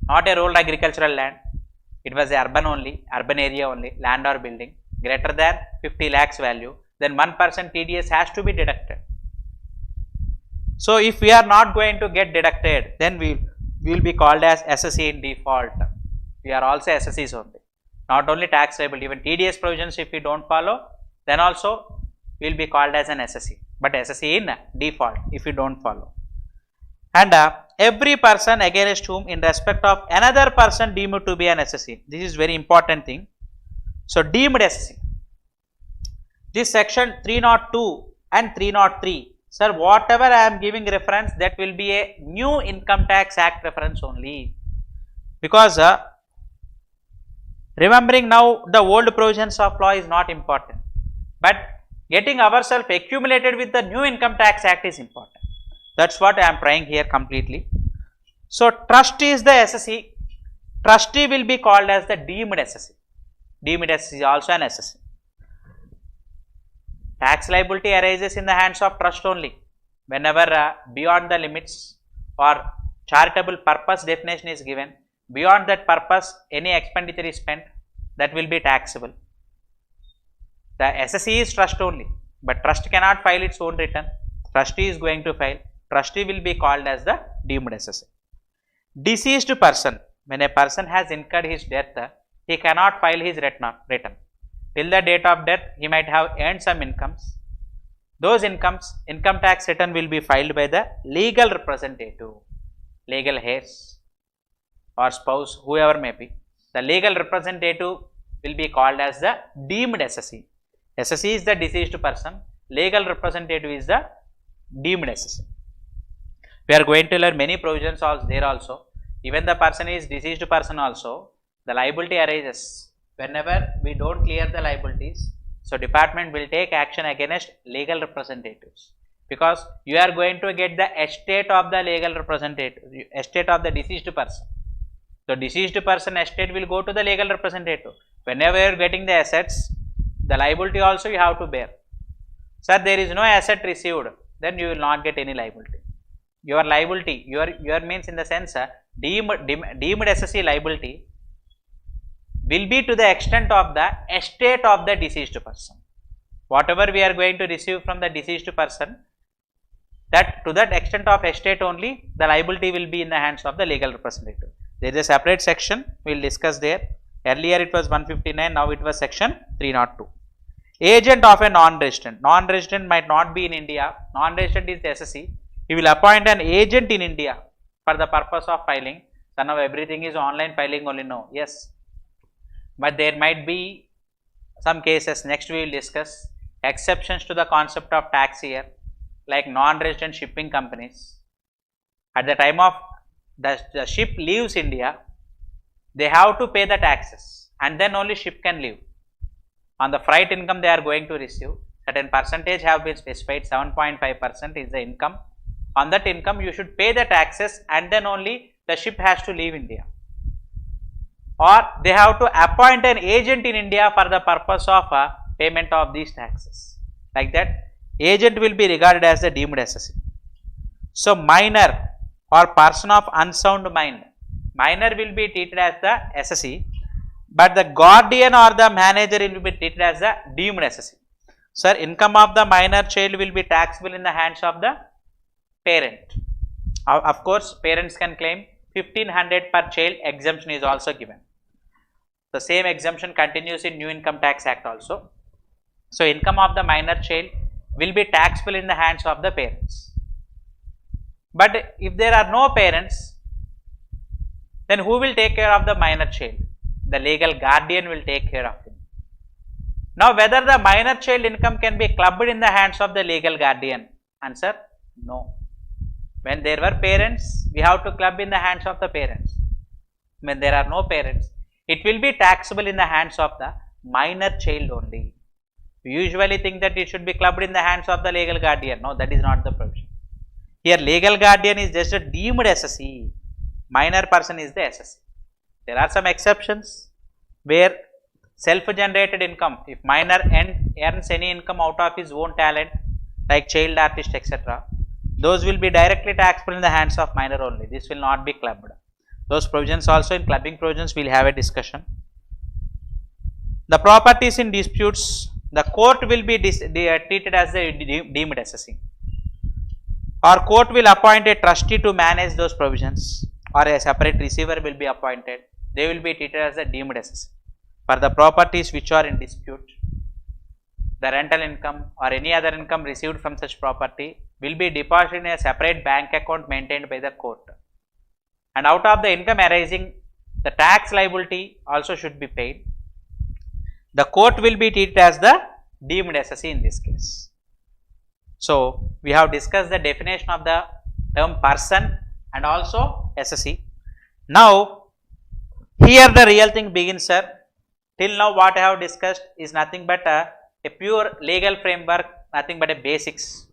not a rural agricultural land, it was a urban area only, land or building greater than 50 lakhs value, then 1% TDS has to be deducted. So if we are not going to get deducted, then we will be called as assessee in default. We are also assessees only. Not only tax liability, even TDS provisions if we don't follow, then also we will be called as an assessee, but assessee in default if you don't follow. And every person against whom in respect of another person deemed to be an assessee. This is very important thing. So deemed assessee. This section 302 and 303. Sir, whatever I am giving reference, that will be a new income tax act reference only. Because remembering now the old provisions of law is not important. But getting ourselves accumulated with the new income tax act is important. That's what I am trying here completely. So trustee is the assessee. Trustee will be called as the deemed assessee. Deemed assessee is also an assessee. Tax liability arises in the hands of trust only. Whenever beyond the limits or charitable purpose definition is given, beyond that purpose any expenditure is spent, that will be taxable. The assessee is trust only, but trust cannot file its own return. Trustee is going to file. Trustee will be called as the deemed assessee. Deceased person. When a person has incurred his death, he cannot file his return. Till the date of death, he might have earned some incomes. Those incomes, income tax return will be filed by the legal representative, legal heirs or spouse, whoever may be. The legal representative will be called as the deemed assessee. Assessee is the deceased person. Legal representative is the deemed assessee. We are going to learn many provisions there also. Even the person is deceased person also, the liability arises. Whenever we don't clear the liabilities, so department will take action against legal representatives, because you are going to get the estate of the legal representative, estate of the deceased person. So deceased person estate will go to the legal representative. Whenever you are getting the assets, the liability also you have to bear. Sir, there is no asset received, then you will not get any liability. Your liability, your means in the sense deemed assessee liability will be to the extent of the estate of the deceased person. Whatever we are going to receive from the deceased person, that to that extent of estate only, the liability will be in the hands of the legal representative. There is a separate section we will discuss there. Earlier it was 159, now it was section 302. Agent of a non-resident. Non-resident might not be in India. Non-resident is the assessee. He will appoint an agent in India for the purpose of filing. So now everything is online filing only now. Yes. But there might be some cases, next we will discuss, exceptions to the concept of tax year, like non-resident shipping companies. At the time of the ship leaves India, they have to pay the taxes and then only ship can leave. On the freight income they are going to receive, certain percentage have been specified, 7.5% is the income. On that income you should pay the taxes and then only the ship has to leave India. Or they have to appoint an agent in India for the purpose of payment of these taxes. Like that, agent will be regarded as the deemed assessee. So minor or person of unsound mind, minor will be treated as the assessee, but the guardian or the manager will be treated as the deemed assessee. Sir, income of the minor child will be taxable in the hands of the parent. Of course, parents can claim 1500 per child, exemption is also given. The same exemption continues in new income tax act also. So, income of the minor child will be taxable in the hands of the parents. But if there are no parents, then who will take care of the minor child? The legal guardian will take care of him. Now, whether the minor child income can be clubbed in the hands of the legal guardian? Answer, no. When there were parents, we have to club in the hands of the parents. When there are no parents, it will be taxable in the hands of the minor child only. We usually think that it should be clubbed in the hands of the legal guardian. No, that is not the provision. Here, legal guardian is just a deemed assessee. Minor person is the assessee. There are some exceptions where self-generated income, if minor earns any income out of his own talent, like child artist, etc., those will be directly taxable in the hands of minor only. This will not be clubbed. Those provisions also, in clubbing provisions, we will have a discussion. The properties in disputes, the court will be treated as a deemed assessee. Or court will appoint a trustee to manage those provisions, or a separate receiver will be appointed. They will be treated as a deemed assessee. For the properties which are in dispute, the rental income or any other income received from such property will be deposited in a separate bank account maintained by the court. And out of the income arising, the tax liability also should be paid. The court will be treated as the deemed assessee in this case. So, we have discussed the definition of the term person and also assessee. Now, here the real thing begins, sir. Till now what I have discussed is nothing but a pure legal framework, nothing but a basics.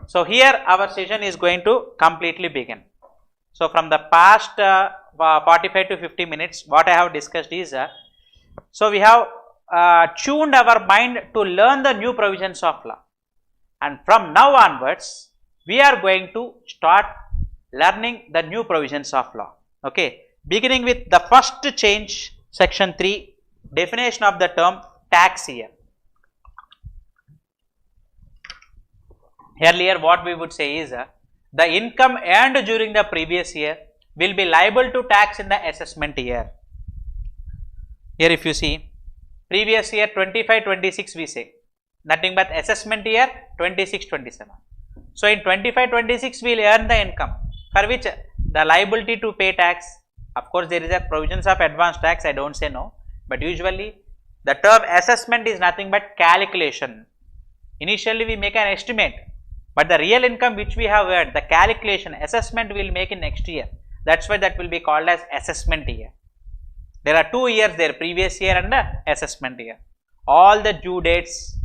So, here our session is going to completely begin. So, from the past 45 to 50 minutes, what I have discussed is, so we have tuned our mind to learn the new provisions of law, and from now onwards, we are going to start learning the new provisions of law. Okay, beginning with the first change, section 3, definition of the term tax year. Earlier what we would say is, the income earned during the previous year will be liable to tax in the assessment year. Here if you see, previous year 25-26 we say, nothing but assessment year 26-27. So, in 25-26 we will earn the income for which the liability to pay tax, of course there is a provisions of advance tax, I do not say no, but usually the term assessment is nothing but calculation. Initially we make an estimate, but the real income which we have earned, the calculation, assessment we will make in next year. That is why that will be called as assessment year. There are 2 years there, previous year and assessment year. All the due dates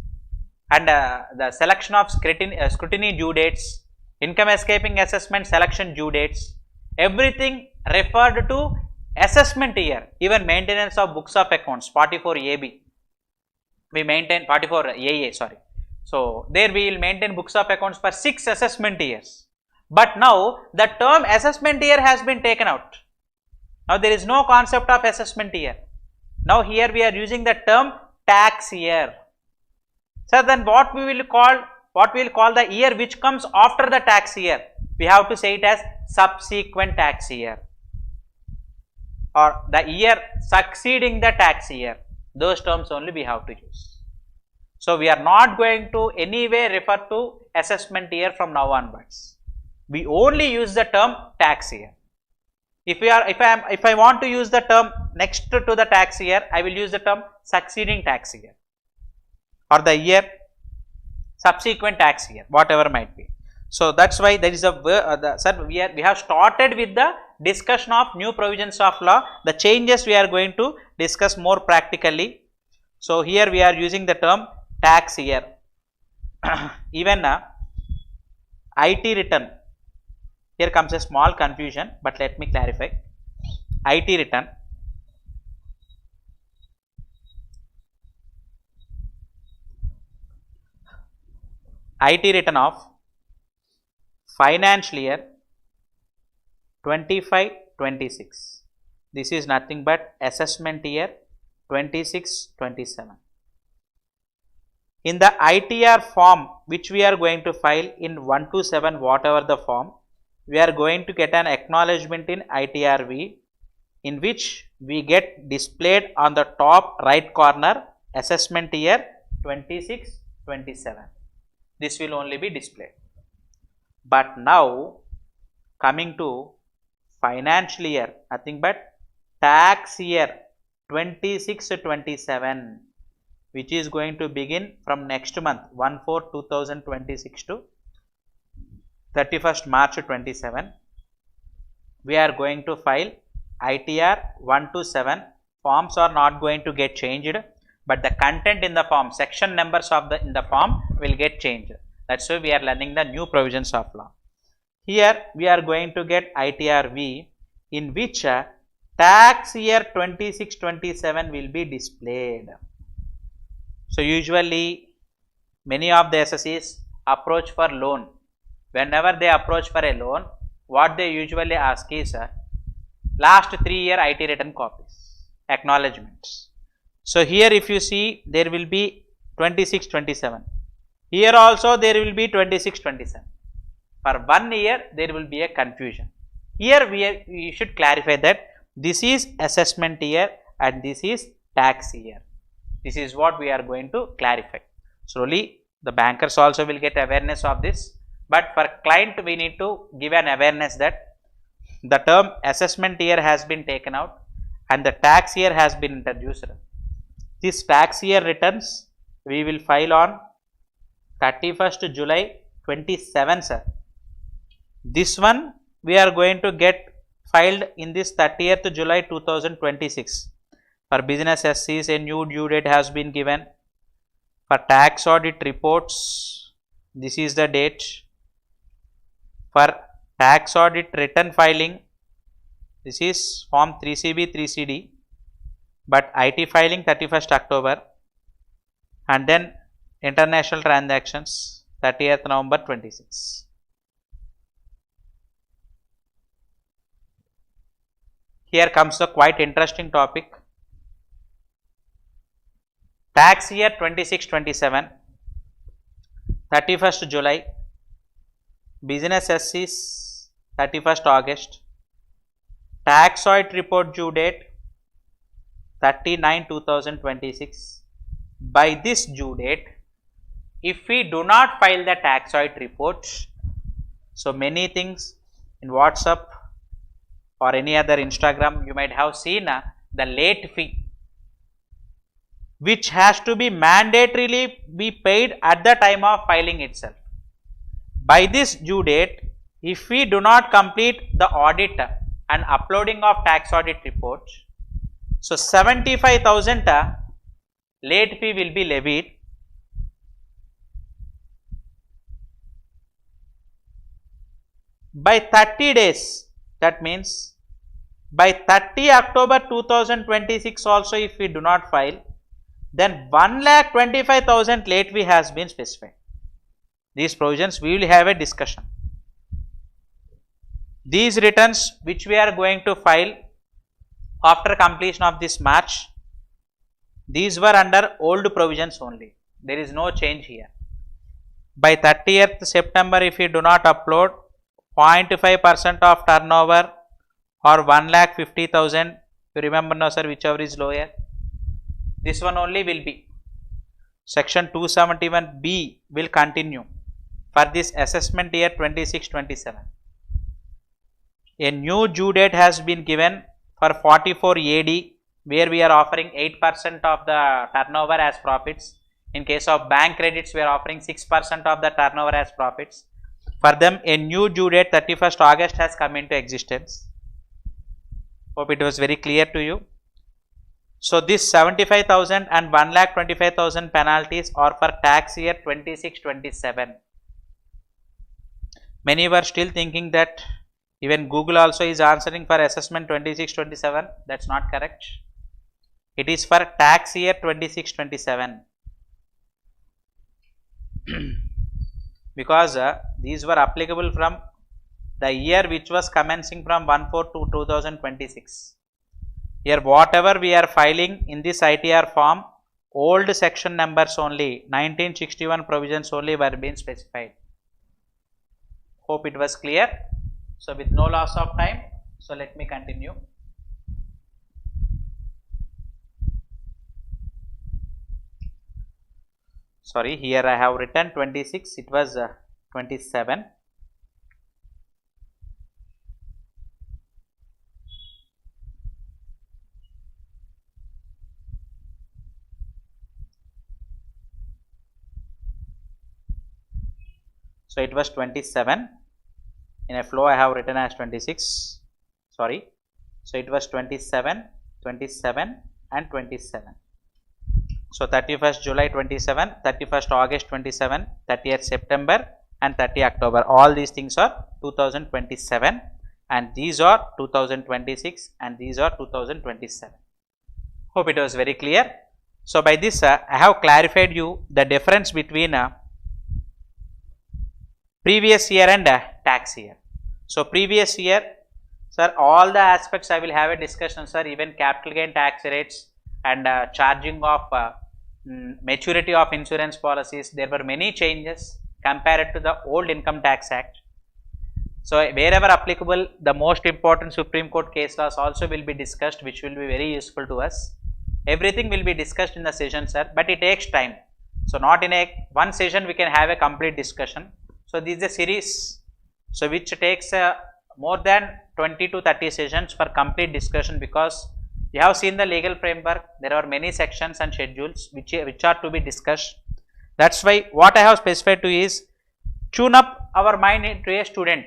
and the selection of scrutiny due dates, income escaping assessment selection due dates, everything referred to assessment year. Even maintenance of books of accounts 44 AB, we maintain 44 AA, sorry. So, there we will maintain books of accounts for 6 assessment years. But now the term assessment year has been taken out. Now there is no concept of assessment year. Now here we are using the term tax year. So then what we will call the year which comes after the tax year? We have to say it as subsequent tax year, or the year succeeding the tax year. Those terms only we have to use. So we are not going to anyway refer to assessment year from now onwards. We only use the term tax year. If I want to use the term next to the tax year, I will use the term succeeding tax year, or the year subsequent tax year, whatever might be. So that's why there is a we have started with the discussion of new provisions of law. The changes we are going to discuss more practically. So here we are using the term tax year. Even IT return. Here comes a small confusion, but let me clarify. IT return. IT return of financial year 25-26. This is nothing but assessment year 26-27. In the ITR form which we are going to file in 1 to 7, whatever the form, we are going to get an acknowledgement in ITRV, in which we get displayed on the top right corner assessment year 26, 27. This will only be displayed. But now coming to financial year, nothing but tax year 26, 27, which is going to begin from next month 1/4/2026 to 31st March 27. We are going to file ITR 1 to 7. Forms are not going to get changed, but the content in the form, section numbers of the in the form will get changed. That's why we are learning the new provisions of law. Here we are going to get ITRV, in which tax year 26-27 will be displayed. So usually many of the assessees approach for loan. Whenever they approach for a loan, what they usually ask is last 3-year IT return copies, acknowledgements. So here if you see, there will be 26-27. Here also there will be 26-27. For 1 year there will be a confusion. Here we should clarify that this is assessment year and this is tax year. This is what we are going to clarify. Slowly the bankers also will get awareness of this, but for client we need to give an awareness that the term assessment year has been taken out and the tax year has been introduced. This tax year returns we will file on 31st July 27, sir. This one we are going to get filed in this 30th July 2026. For business SCs, a new due date has been given. For tax audit reports, this is the date. For tax audit return filing, this is form 3CB, 3CD, but IT filing 31st October, and then international transactions 30th November 26. Here comes the quite interesting topic. Tax year 26-27, 31st July, business SCs 31st August, tax audit report due date 30/9/2026. By this due date, if we do not file the tax audit report, so many things in WhatsApp or any other Instagram you might have seen the late fee, which has to be mandatorily be paid at the time of filing itself. By this due date, if we do not complete the audit and uploading of tax audit report, so 75,000 late fee will be levied. By 30 days, that means by 30 October 2026 also if we do not file, then 1,25,000 late fee has been specified. These provisions we will have a discussion. These returns which we are going to file after completion of this March, these were under old provisions only. There is no change here. By 30th September, if we do not upload, 0.5% of turnover or 1,50,000, you remember now, sir, whichever is lower, this one only will be. Section 271B will continue for this assessment year 26-27. A new due date has been given for 44 AD, where we are offering 8% of the turnover as profits. In case of bank credits, we are offering 6% of the turnover as profits. For them, a new due date 31st August has come into existence. Hope it was very clear to you. So this 75,000 and 1,25,000 penalties are for tax year 26-27. Many were still thinking that even Google also is answering for assessment 26-27. That's not correct. It is for tax year 26-27. Because these were applicable from the year which was commencing from 1/4/2026. Here whatever we are filing in this ITR form, old section numbers only, 1961 provisions only were being specified. Hope it was clear. So with no loss of time, so let me continue. sorry, here I have written 26, it was 27. So it was 27. In a flow I have written as 26, sorry. So it was 27, 27 and 27. So 31st July 27, 31st August 27, 30th September and 30 October. All these things are 2027 and these are 2026 and these are 2027. Hope it was very clear. So by this I have clarified you the difference between previous year and tax year. So previous year, sir, all the aspects I will have a discussion, sir, even capital gain tax rates and charging of maturity of insurance policies. There were many changes compared to the old Income Tax Act. So wherever applicable, the most important Supreme Court case laws also will be discussed, which will be very useful to us. Everything will be discussed in the session, sir, but it takes time. So not in one session we can have a complete discussion. So this is a series, so which takes more than 20 to 30 sessions for complete discussion, because you have seen the legal framework. There are many sections and schedules which are to be discussed. That's why what I have specified to is tune up our mind into a student.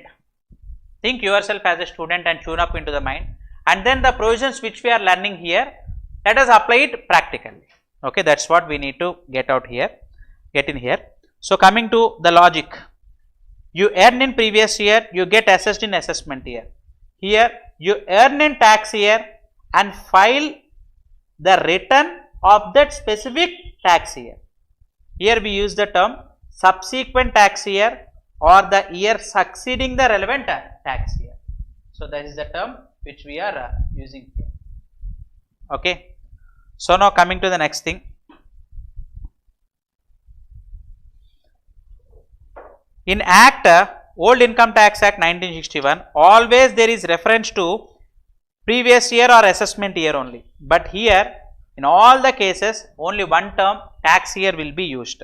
Think yourself as a student and tune up into the mind, and then the provisions which we are learning here, let us apply it practically. Okay, that's what we need to get in here. So coming to the logic. You earn in previous year, you get assessed in assessment year. Here you earn in tax year and file the return of that specific tax year. Here we use the term subsequent tax year or the year succeeding the relevant tax year. So that is the term which we are using here. Okay. So now coming to the next thing. In Act, Old Income Tax Act 1961, always there is reference to previous year or assessment year only. But here, in all the cases, only one term, tax year, will be used.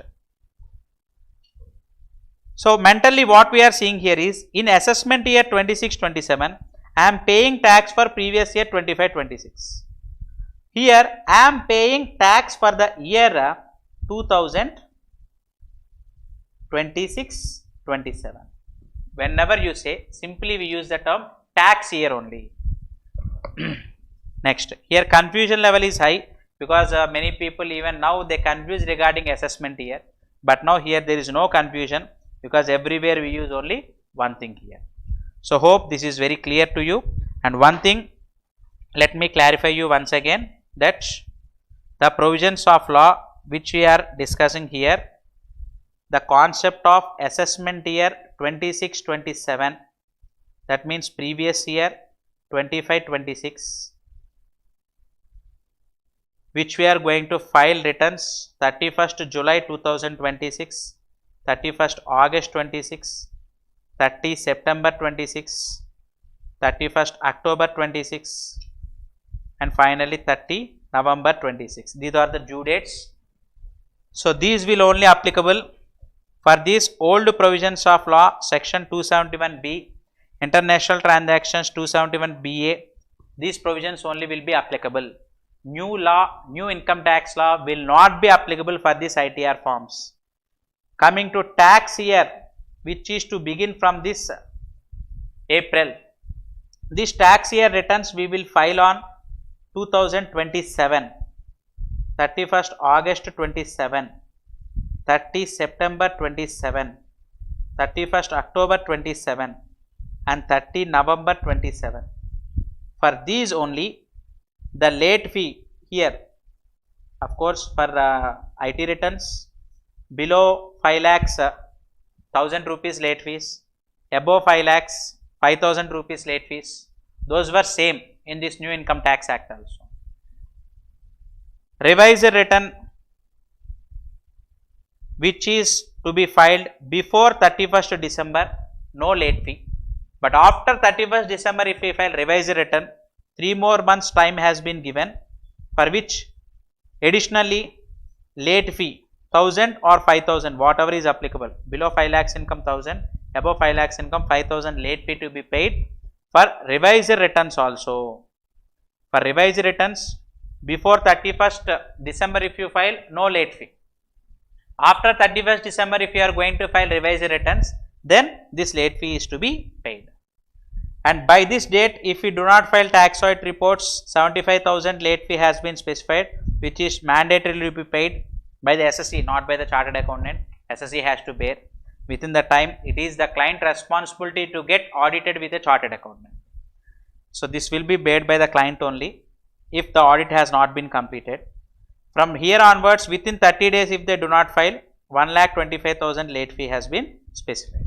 So mentally what we are seeing here is, in assessment year 26-27, I am paying tax for previous year 25-26. Here I am paying tax for the year 2026-27. Whenever you say, simply we use the term tax year only. Next, here confusion level is high, because many people even now they confuse regarding assessment year, but now here there is no confusion, because everywhere we use only one thing here. So hope this is very clear to you. And one thing, let me clarify you once again, that the provisions of law which we are discussing here, the concept of assessment year 26-27, that means previous year 25-26, which we are going to file returns 31st July 2026, 31st August 26, 30 September 26, 31st October 26 and finally 30 November 26. These are the due dates. So these will only applicable for these old provisions of law, section 271B, international transactions 271BA. These provisions only will be applicable. New law, new income tax law will not be applicable for these ITR forms. Coming to tax year, which is to begin from this April. This tax year returns we will file on 2027, 31st August 27, 30 September 27, 31st October 27 and 30 November 27. For these only, the late fee here, of course, for IT returns below 5 lakhs 1000 rupees late fees, above 5 lakhs 5000 rupees late fees, those were same in this new income tax act also. Revised return which is to be filed before 31st December, no late fee, but after 31st December if we file revised return, 3 more months time has been given, for which additionally late fee 1000 or 5000, whatever is applicable. Below 5 lakhs income 1000, above 5 lakhs income 5000 late fee to be paid for revised returns also. For revised returns, before 31st December if you file, no late fee. After 31st December if you are going to file revised returns, then this late fee is to be paid. And by this date, if you do not file tax audit reports, 75,000 late fee has been specified, which is mandatory to be paid by the Assessee, not by the chartered accountant. Assessee has to bear within the time. It is the client responsibility to get audited with a chartered accountant. So this will be paid by the client only if the audit has not been completed. From here onwards, within 30 days, if they do not file, 1,25,000 late fee has been specified.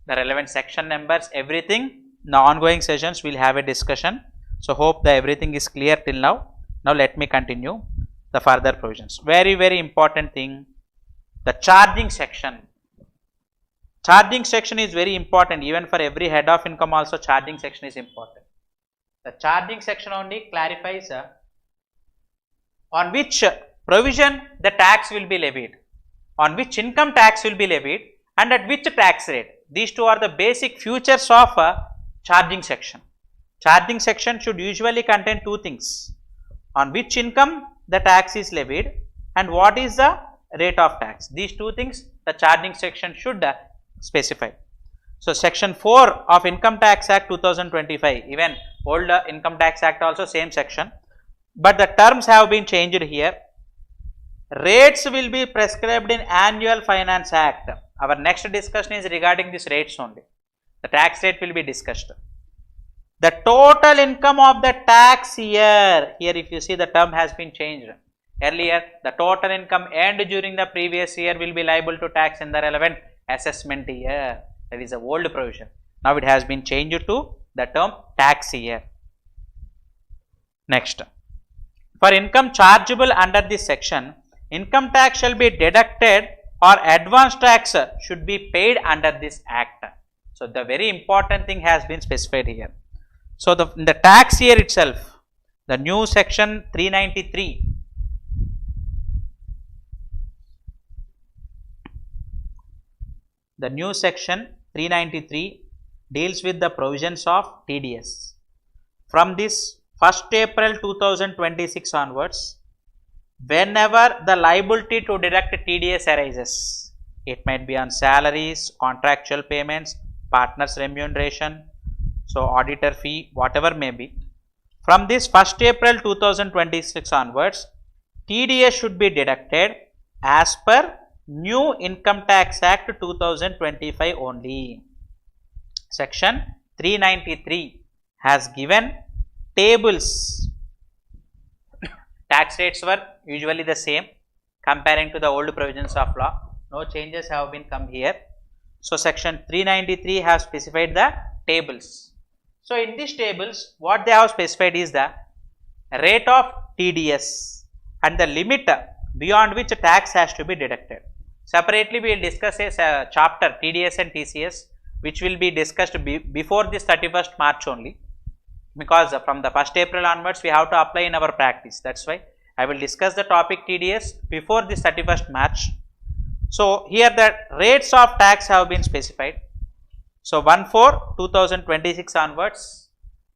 The relevant section numbers, everything. In the ongoing sessions, we will have a discussion. So hope that everything is clear till now. Now let me continue the further provisions. Very, very important thing, the charging section. Charging section is very important. Even for every head of income also, charging section is important. The charging section only clarifies on which provision the tax will be levied, on which income tax will be levied, and at which tax rate. These two are the basic features of charging section. Charging section should usually contain two things: on which income the tax is levied and what is the rate of tax. These two things the charging section should specify. So section 4 of Income Tax Act 2025, even old Income Tax Act also same section, but the terms have been changed here. Rates will be prescribed in Annual Finance Act. Our next discussion is regarding this rates only. The tax rate will be discussed. The total income of the tax year, here if you see the term has been changed. Earlier, the total income earned during the previous year will be liable to tax in the relevant assessment year. That is a old provision. Now it has been changed to the term tax year. Next, for income chargeable under this section, income tax shall be deducted or advance tax should be paid under this act. So the very important thing has been specified here. So in the tax year itself, the new section 393, the new section 393 deals with the provisions of TDS. From this 1st April 2026 onwards, whenever the liability to deduct TDS arises, it might be on salaries, contractual payments, partners remuneration, so auditor fee, whatever may be. From this 1st April 2026 onwards, TDS should be deducted as per New Income Tax Act 2025 only. Section 393 has given tables. Tax rates were usually the same comparing to the old provisions of law. No changes have been come here. So section 393 has specified the tables. So in these tables, what they have specified is the rate of TDS and the limit beyond which tax has to be deducted. Separately, we will discuss a chapter TDS and TCS, which will be discussed before this 31st March only, because from the 1st April onwards we have to apply in our practice. That's why I will discuss the topic TDS before this 31st March. So here the rates of tax have been specified. So 1/4/2026 onwards,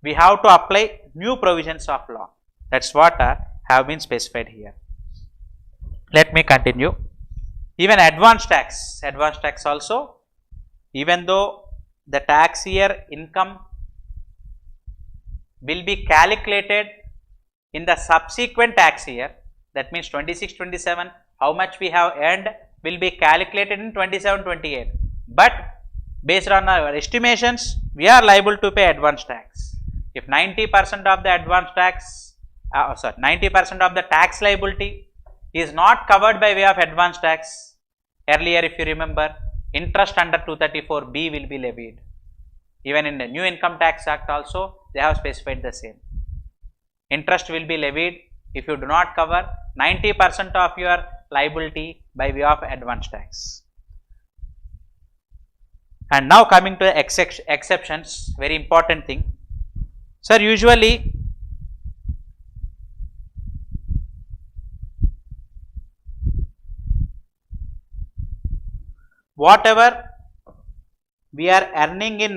we have to apply new provisions of law. That's what have been specified here. Let me continue. Even advance tax also, even though the tax year income will be calculated in the subsequent tax year, that means 26-27, how much we have earned will be calculated in 27-28, but based on our estimations, we are liable to pay advance tax. If 90% of the advance tax, 90% of the tax liability is not covered by way of advance tax, earlier if you remember, interest under 234B will be levied. Even in the new Income Tax Act also, they have specified the same. Interest will be levied if you do not cover 90% of your liability by way of advance tax. And now coming to the exceptions, very important thing. Sir, usually whatever we are earning in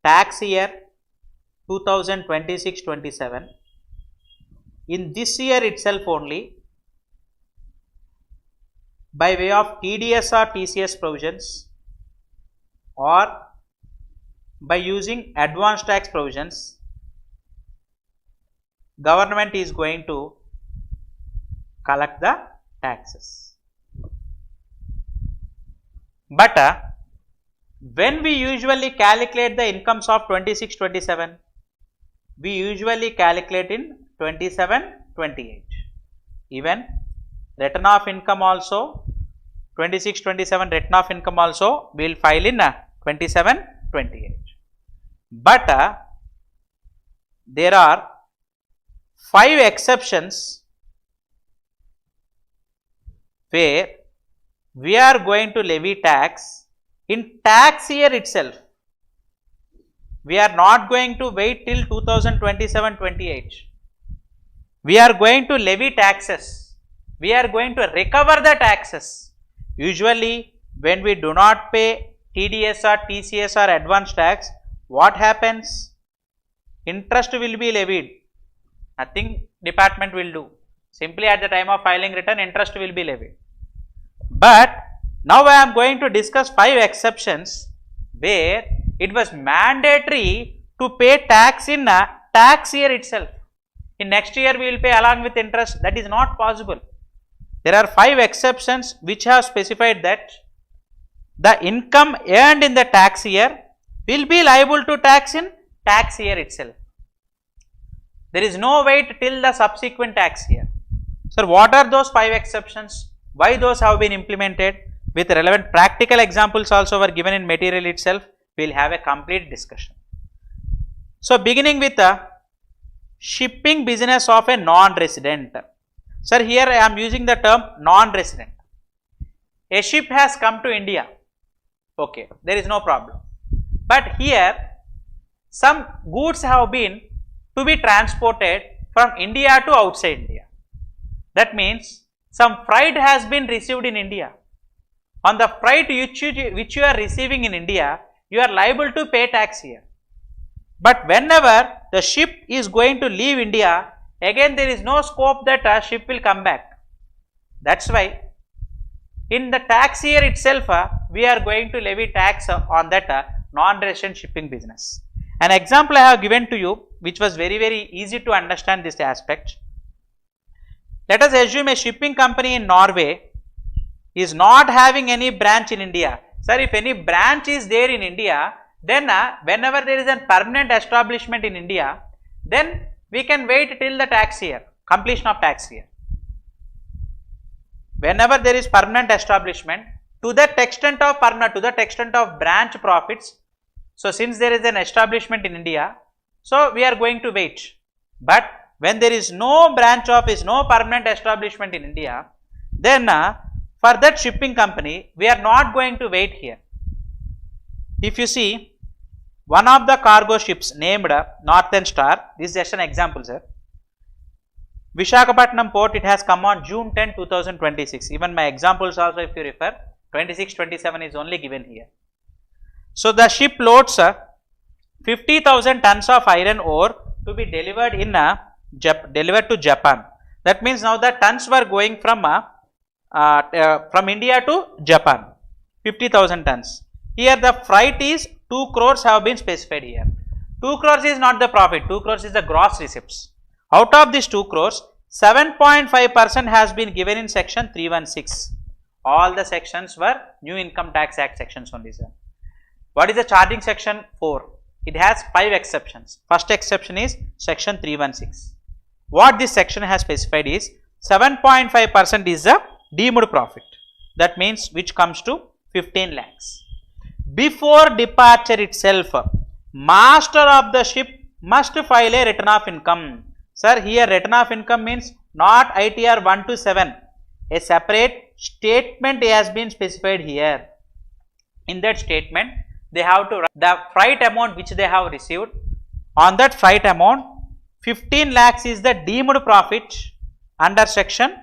tax year 2026-27, in this year itself only, by way of TDS or TCS provisions or by using advanced tax provisions, government is going to collect the taxes. But when we usually calculate the incomes of 26-27, we usually calculate in 27-28. Even return of income also, 26-27 return of income also we will file in 27-28. But there are 5 exceptions where we are going to levy tax in tax year itself. We are not going to wait till 2027-28. We are going to levy taxes. We are going to recover the taxes. Usually, when we do not pay TDS or TCS or advance tax, what happens? Interest will be levied. Nothing department will do. Simply at the time of filing return, interest will be levied. But now I am going to discuss 5 exceptions where it was mandatory to pay tax in a tax year itself. In next year we will pay along with interest. That is not possible. There are 5 exceptions which have specified that the income earned in the tax year will be liable to tax in tax year itself. There is no wait till the subsequent tax year. Sir, what are those 5 exceptions? Why those have been implemented? With relevant practical examples also were given in material itself. We will have a complete discussion. So, beginning with the shipping business of a non-resident. Sir, here I am using the term non-resident. A ship has come to India. Okay, there is no problem. But here some goods have been to be transported from India to outside India. That means some freight has been received in India. On the freight which you are receiving in India, you are liable to pay tax here. But whenever the ship is going to leave India, again there is no scope that a ship will come back. That is why in the tax year itself, we are going to levy tax on that non-resident shipping business. An example I have given to you, which was very easy to understand this aspect. Let us assume a shipping company in Norway is not having any branch in India. Sir, if any branch is there in India, then whenever there is a permanent establishment in India, then we can wait till the tax year, completion of tax year. Whenever there is permanent establishment, to that extent of branch profits. So, since there is an establishment in India, so we are going to wait. But when there is no branch office, no permanent establishment in India, then for that shipping company, we are not going to wait here. If you see, one of the cargo ships named Northern Star, this is just an example, sir. Visakhapatnam port, it has come on June 10, 2026. Even my examples also, if you refer, 26-27 is only given here. So, the ship loads 50,000 tons of iron ore to be delivered to Japan. That means now the tons were going from India to Japan, 50,000 tons. Here the freight is 2 crores have been specified here. 2 crores is not the profit, 2 crores is the gross receipts. Out of this 2 crores, 7.5% has been given in section 316. All the sections were New Income Tax Act sections only, sir. What is the charging section? 4. It has 5 exceptions. First exception is section 316. What this section has specified is 7.5% is the deemed profit. That means which comes to 15 lakhs. Before departure itself, master of the ship must file a return of income. Sir, here return of income means not ITR 1 to 7. A separate statement has been specified here. In that statement, they have to write the freight amount which they have received. On that freight amount, 15 lakhs is the deemed profit under section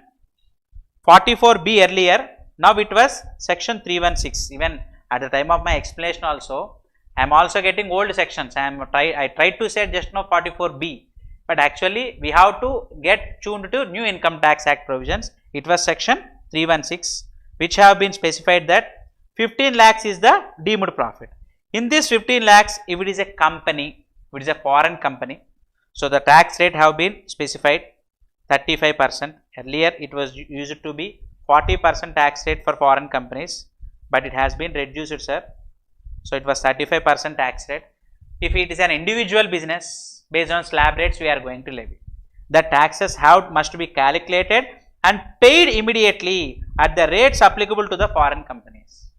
44B earlier. Now it was section 316. Even at the time of my explanation also, I am also getting old sections. I tried to say just now 44B, but actually we have to get tuned to new Income Tax Act provisions. It was section 316, which have been specified that 15 lakhs is the deemed profit. In this 15 lakhs, if it is a company, if it is a foreign company, so the tax rate have been specified 35%. Earlier it was used to be 40% tax rate for foreign companies, but it has been reduced, sir. So it was 35% tax rate. If it is an individual business, based on slab rates we are going to levy. The taxes must be calculated and paid immediately at the rates applicable to the foreign companies.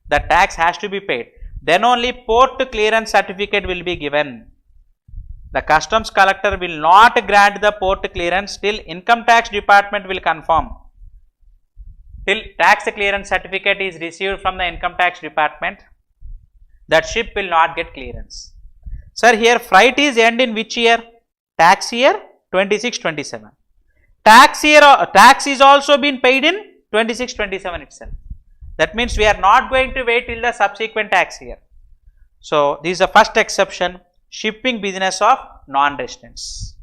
The tax has to be paid. Then only port clearance certificate will be given. The customs collector will not grant the port clearance till income tax department will confirm. Till tax clearance certificate is received from the income tax department, that ship will not get clearance. Sir, here freight is earned in which year? Tax year 26-27. Tax is also been paid in 26-27 itself. That means we are not going to wait till the subsequent tax year. So this is the first exception, shipping business of non-residents.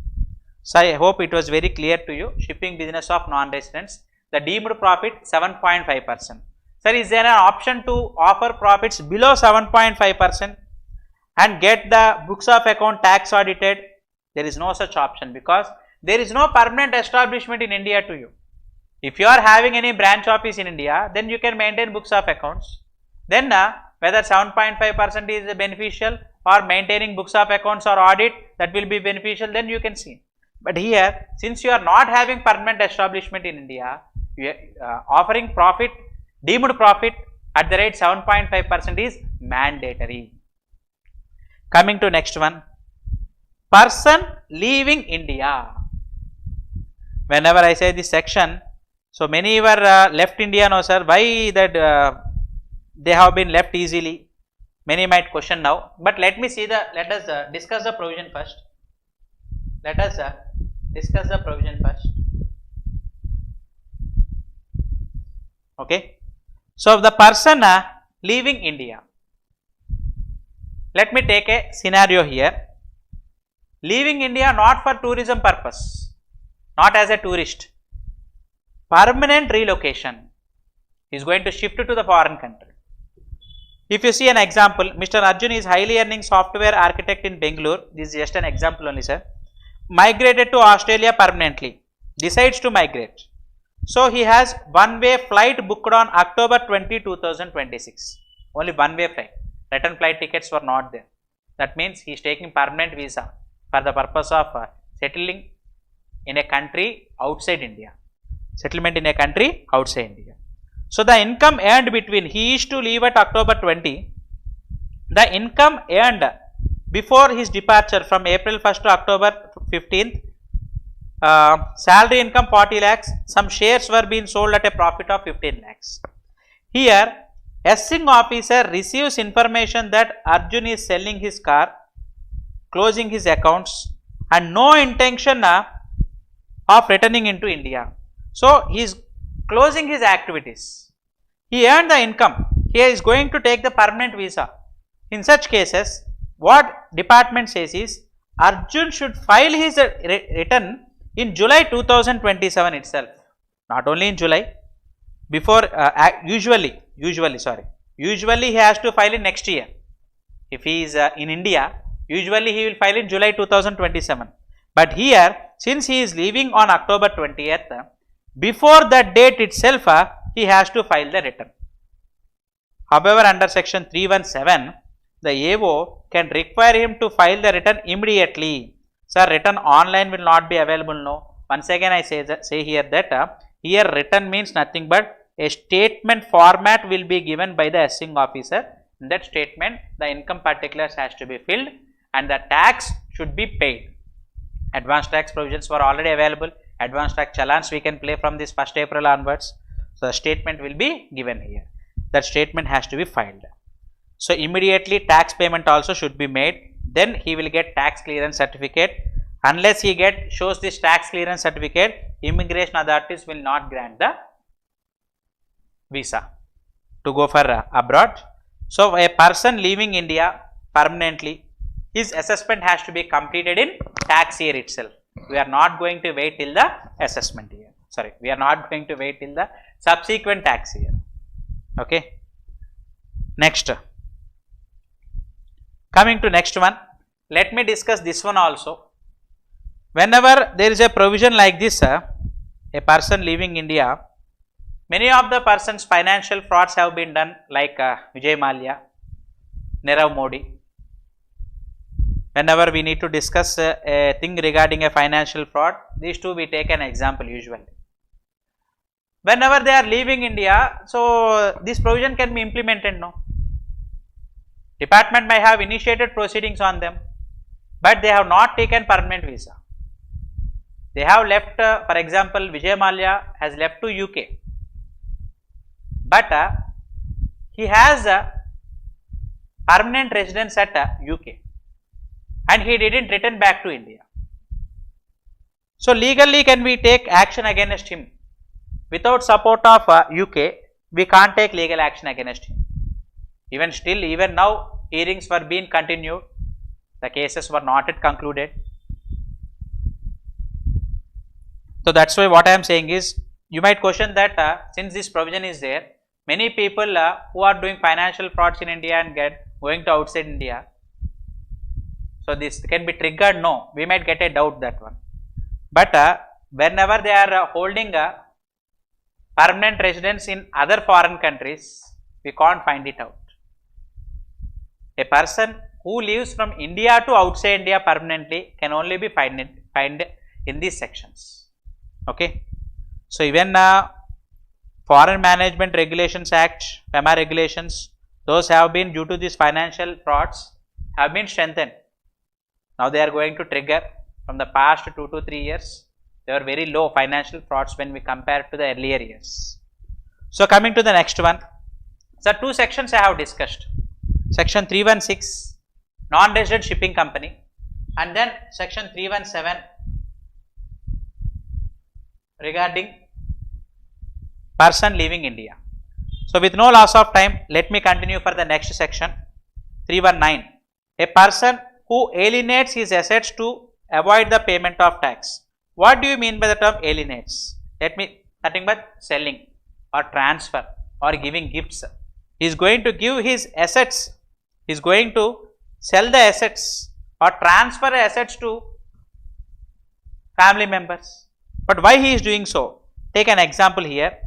So I hope it was very clear to you. Shipping business of non-residents, the deemed profit 7.5%. Sir, is there an option to offer profits below 7.5% and get the books of account tax audited? There is no such option because there is no permanent establishment in India to you. If you are having any branch office in India, then you can maintain books of accounts. Then whether 7.5% is beneficial or maintaining books of accounts or audit, that will be beneficial, then you can see. But here, since you are not having permanent establishment in India, you are offering profit, deemed profit at the rate 7.5% is mandatory. Coming to next one, person leaving India. Whenever I say this section, so many were left India, no sir, why that they have been left easily? Many might question now, but let us discuss the provision first. Let us discuss the provision first. Okay. So the person leaving India. Let me take a scenario here. Leaving India not for tourism purpose, not as a tourist. Permanent relocation. He is going to shift to the foreign country. If you see an example, Mr. Arjun is highly earning software architect in Bangalore. This is just an example only, sir. Migrated to Australia permanently. Decides to migrate. So he has one-way flight booked on October 20, 2026. Only one-way flight. Return flight tickets were not there. That means he is taking permanent visa for the purpose of settling in a country outside India. Settlement in a country outside India. So the income earned between, he is to leave at October 20. The income earned before his departure from April 1st to October 15th, salary income 40 lakhs, some shares were being sold at a profit of 15 lakhs. Here, assessing officer receives information that Arjun is selling his car, closing his accounts and no intention of returning into India. So he is closing his activities. He earned the income. He is going to take the permanent visa. In such cases, what department says is Arjun should file his return in July 2027 itself. Not only in July, before usually he has to file in next year. If he is in India, usually he will file in July 2027. But here, since he is leaving on October 20th, before that date itself, he has to file the return. However, under section 317, the AO can require him to file the return immediately. Sir, return online will not be available, no. Once again, I say here that here return means nothing but a statement format will be given by the assessing officer. In that statement, the income particulars has to be filled and the tax should be paid. Advanced tax provisions were already available. Advanced tax challans we can play from this 1st April onwards. So the statement will be given here. That statement has to be filed. So immediately tax payment also should be made. Then he will get tax clearance certificate Unless he shows this tax clearance certificate, immigration authorities will not grant the visa to go for abroad. So, a person leaving India permanently, his assessment has to be completed in tax year itself. We are not going to wait till the assessment year. Sorry, we are not going to wait till the subsequent tax year. Okay. Next. Coming to next one, let me discuss this one also. Whenever there is a provision like this, a person leaving India, many of the person's financial frauds have been done, like Vijay Mallya, Nirav Modi. Whenever we need to discuss a thing regarding a financial fraud, these two we take an example usually. Whenever they are leaving India, so this provision can be implemented, no? Department may have initiated proceedings on them, but they have not taken permanent visa. They have left, for example, Vijay Mallya has left to UK, but he has a permanent residence at UK and he didn't return back to India. So, legally can we take action against him? Without support of UK, we can't take legal action against him. Even still, even now, hearings were being continued. The cases were not yet concluded. So, that's why what I am saying is, you might question that since this provision is there, many people who are doing financial frauds in India and going to outside India, so this can be triggered. No, we might get a doubt that one. But whenever they are holding a permanent residence in other foreign countries, we can't find it out. A person who lives from India to outside India permanently can only be find in these sections. Okay. So, even Foreign Management Regulations Act, FEMA regulations, those have been, due to these financial frauds, have been strengthened. Now, they are going to trigger. From the past 2 to 3 years, they were very low financial frauds when we compare to the earlier years. So, coming to the next one. So, two sections I have discussed. Section 316, non-resident shipping company, and then section 317 regarding person leaving India. So, with no loss of time, let me continue for the next section. 319, a person who alienates his assets to avoid the payment of tax. What do you mean by the term alienates? Let me, nothing but selling or transfer or giving gifts. He is going to give his assets, he is going to sell the assets or transfer assets to family members. But why he is doing so? Take an example here.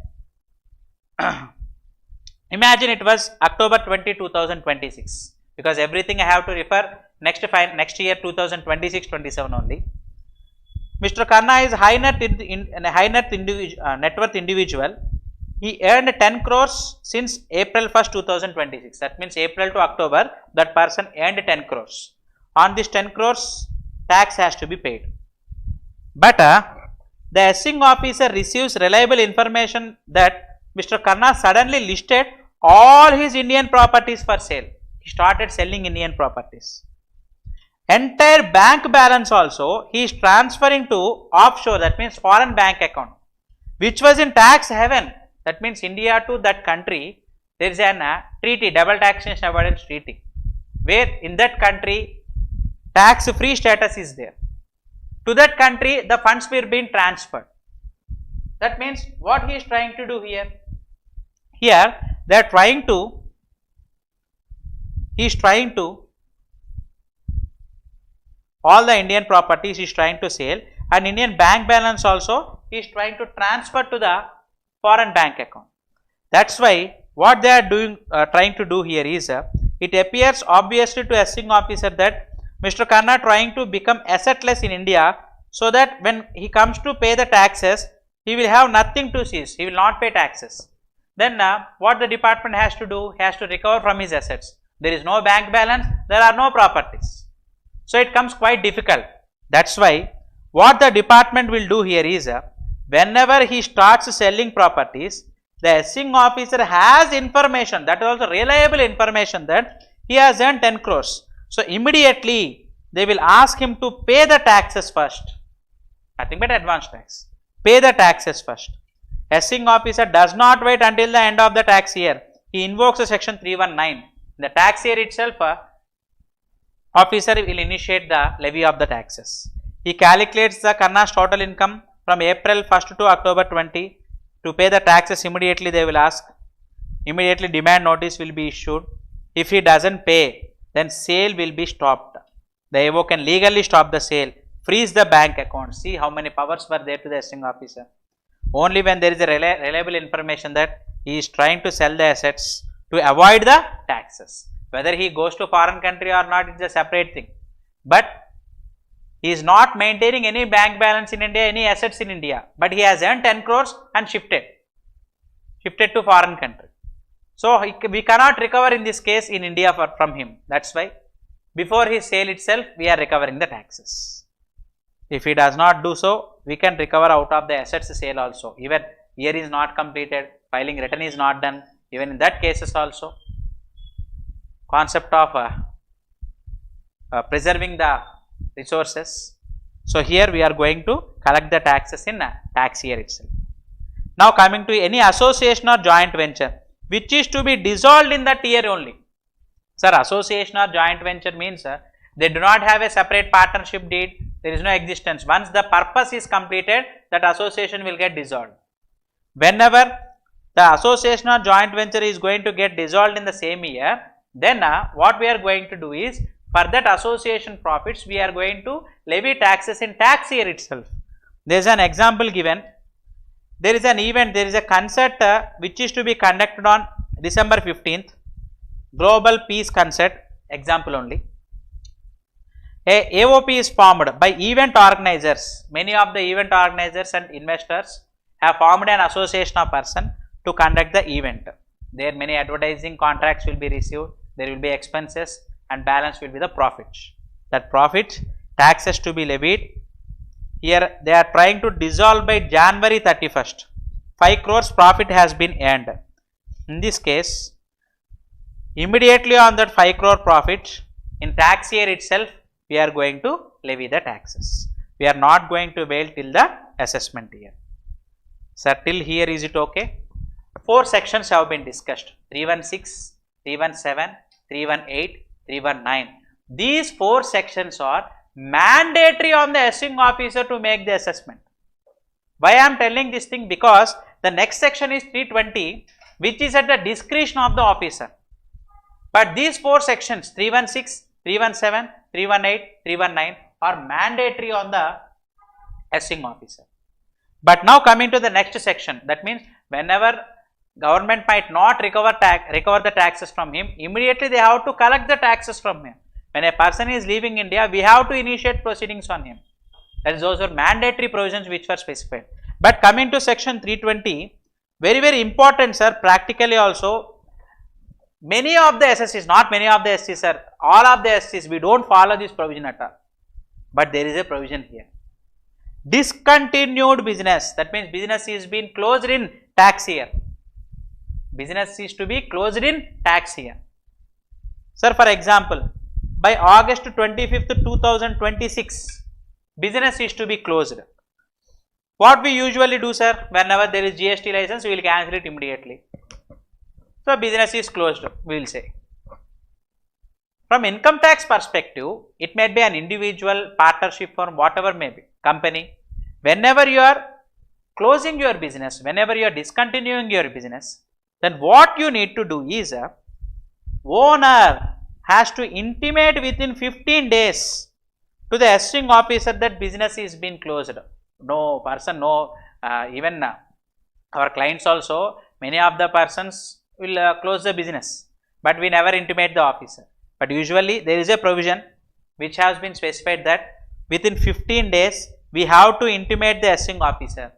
Imagine it was October 20, 2026, because everything I have to refer next year 2026-27 only. Mr. Khanna is net worth individual. He earned 10 crores since April 1st, 2026. That means April to October, that person earned 10 crores. On this 10 crores, tax has to be paid. But the assessing officer receives reliable information that Mr. Khanna suddenly listed all his Indian properties for sale. He started selling Indian properties. Entire bank balance also he is transferring to offshore, that means foreign bank account, which was in tax haven. That means India to that country, there is an treaty, double taxation avoidance treaty, where in that country tax free status is there. To that country the funds were being transferred. That means what he is trying to do here? Here they are trying to, he is trying to, all the Indian properties he is trying to sell, and Indian bank balance also he is trying to transfer to the foreign bank account. That's why what they are doing, trying to do here is, it appears obviously to assessing officer that Mr. Khanna trying to become assetless in India, so that when he comes to pay the taxes, he will have nothing to seize, he will not pay taxes. Then what the department has to do? He has to recover from his assets. There is no bank balance, there are no properties. So, it comes quite difficult. That's why what the department will do here is, whenever he starts selling properties, the assessing officer has information, that is also reliable information, that he has earned 10 crores. So, immediately they will ask him to pay the taxes first. Nothing but advance tax. Pay the taxes first. Assessing officer does not wait until the end of the tax year. He invokes a section 319. In the tax year itself, officer will initiate the levy of the taxes. He calculates the Kanna's total income from April 1st to October 20. To pay the taxes immediately they will ask. Immediately demand notice will be issued. If he doesn't pay, then sale will be stopped. The AO can legally stop the sale, freeze the bank account. See how many powers were there to the assessing officer. Only when there is a reliable information that he is trying to sell the assets to avoid the taxes. Whether he goes to foreign country or not, it's a separate thing. But he is not maintaining any bank balance in India, any assets in India. But he has earned 10 crores and shifted to foreign country. So we cannot recover in this case in India from him. That's why before his sale itself, we are recovering the taxes. If he does not do so, we can recover out of the assets sale also. Even year is not completed, filing return is not done. Even in that cases also, concept of preserving the resources. So here we are going to collect the taxes in tax year itself. Now coming to any association or joint venture which is to be dissolved in that year only. Sir, association or joint venture means they do not have a separate partnership deed. There is no existence. Once the purpose is completed, that association will get dissolved. Whenever the association or joint venture is going to get dissolved in the same year, then what we are going to do is, for that association profits, we are going to levy taxes in tax year itself. There is an example given. There is an event, there is a concert which is to be conducted on December 15th. Global Peace Concert, example only. A AOP is formed by event organizers. Many of the event organizers and investors have formed an association of persons to conduct the event. There many advertising contracts will be received, there will be expenses, and balance will be the profits. That profit, taxes to be levied. Here they are trying to dissolve by January 31st. 5 crores profit has been earned. In this case, immediately on that 5 crore profit, in tax year itself, we are going to levy the taxes. We are not going to wait till the assessment year. Sir, till here is it okay? 4 sections have been discussed: 316, 317, 318, 319. These 4 sections are mandatory on the assessing officer to make the assessment. Why I am telling this thing? Because the next section is 320, which is at the discretion of the officer. But these 4 sections, 316, 317, 318, 319 are mandatory on the assessing officer. But now coming to the next section, that means whenever government might not recover the taxes from him, immediately they have to collect the taxes from him. When a person is leaving India, we have to initiate proceedings on him. That is, those are mandatory provisions which were specified. But coming to section 320, very, very important, sir, practically also, many of the SSCs, not many of the SCs, sir, all of the SCs, we don't follow this provision at all. But there is a provision here. Discontinued business, that means business is being closed in tax year. Business is to be closed in tax year. Sir, for example, by August 25th, 2026, business is to be closed. What we usually do, sir, whenever there is GST license, we will cancel it immediately. So, business is closed, we will say. From income tax perspective, it may be an individual, partnership firm, whatever may be, company. Whenever you are closing your business, whenever you are discontinuing your business, then what you need to do is, owner has to intimate within 15 days to the assessing officer that business is being closed. No person, no, even our clients also, many of the persons will close the business, but we never intimate the officer. But usually there is a provision which has been specified that within 15 days we have to intimate the assessing officer.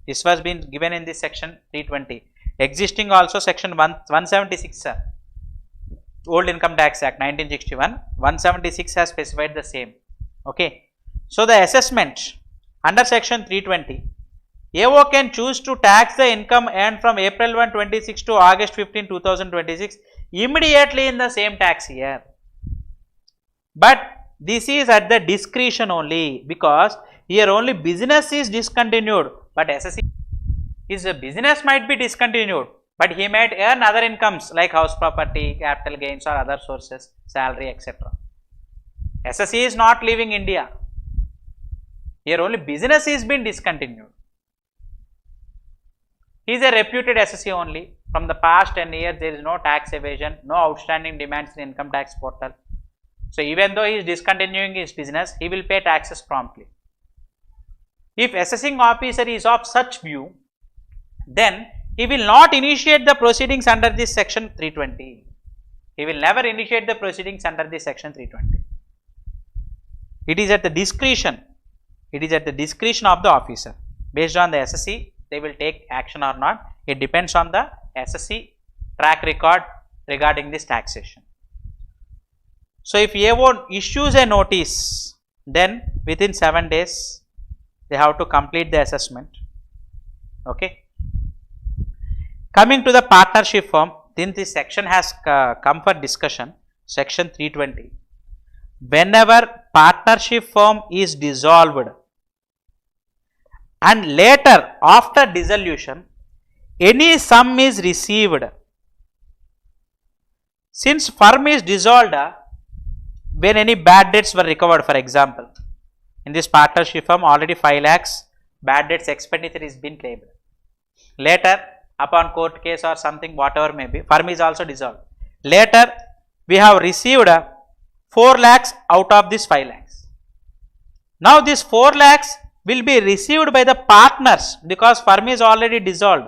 This was been given in this section 320. Existing also section 176, sir. Old Income Tax Act 1961, 176 has specified the same. Okay. So, the assessment under section 320, AO can choose to tax the income earned from April 1, 26 to August 15, 2026 immediately in the same tax year. But this is at the discretion only, because here only business is discontinued, but assessee, his business might be discontinued, but he might earn other incomes like house property, capital gains or other sources, salary, etc. Assessee is not leaving India. Here only business is been discontinued. He is a reputed assessee only. From the past 10 years, there is no tax evasion, no outstanding demands in income tax portal. So, even though he is discontinuing his business, he will pay taxes promptly. If assessing officer is of such view, then he will not initiate the proceedings under this section 320. He will never initiate the proceedings under this section 320. It is at the discretion. It is at the discretion of the officer. Based on the assessee, they will take action or not. It depends on the assessee track record regarding this taxation. So, if AO issues a notice, then within 7 days, they have to complete the assessment. Okay. Coming to the partnership firm, then this section has come for discussion, section 320. Whenever partnership firm is dissolved and later after dissolution, any sum is received. Since firm is dissolved, when any bad debts were recovered, for example, in this partnership firm already 5 lakhs bad debts expenditure is been claimed. Later, upon court case or something, whatever may be, firm is also dissolved. Later, we have received 4 lakhs out of this 5 lakhs. Now, this 4 lakhs will be received by the partners because firm is already dissolved.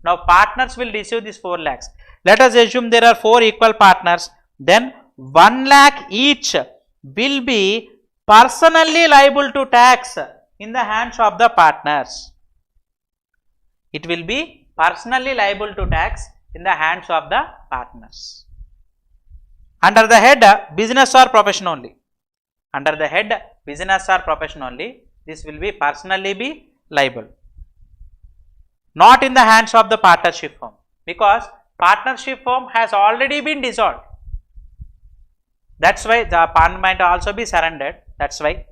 Now, partners will receive this 4 lakhs. Let us assume there are 4 equal partners, then 1 lakh each will be personally liable to tax in the hands of the partners. It will be personally liable to tax in the hands of the partners. Under the head business or profession only. Under the head business or profession only, this will be personally be liable. Not in the hands of the partnership firm, because partnership firm has already been dissolved. That's why the PAN might also be surrendered. That's why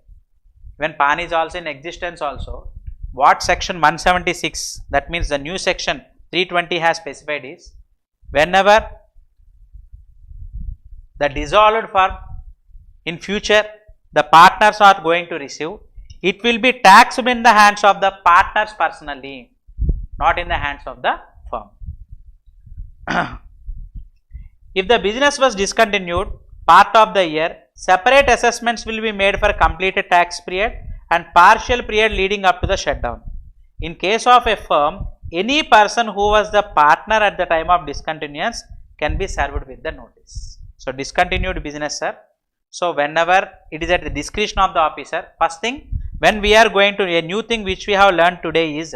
when PAN is also in existence also, what section 176, that means the new section 320 has specified is, whenever the dissolved firm in future the partners are going to receive, it will be taxed in the hands of the partners personally, not in the hands of the firm. If the business was discontinued part of the year, separate assessments will be made for completed tax period and partial period leading up to the shutdown. In case of a firm, any person who was the partner at the time of discontinuance can be served with the notice. So, discontinued business, sir. So, whenever it is at the discretion of the officer, first thing, when we are going to, a new thing which we have learned today is,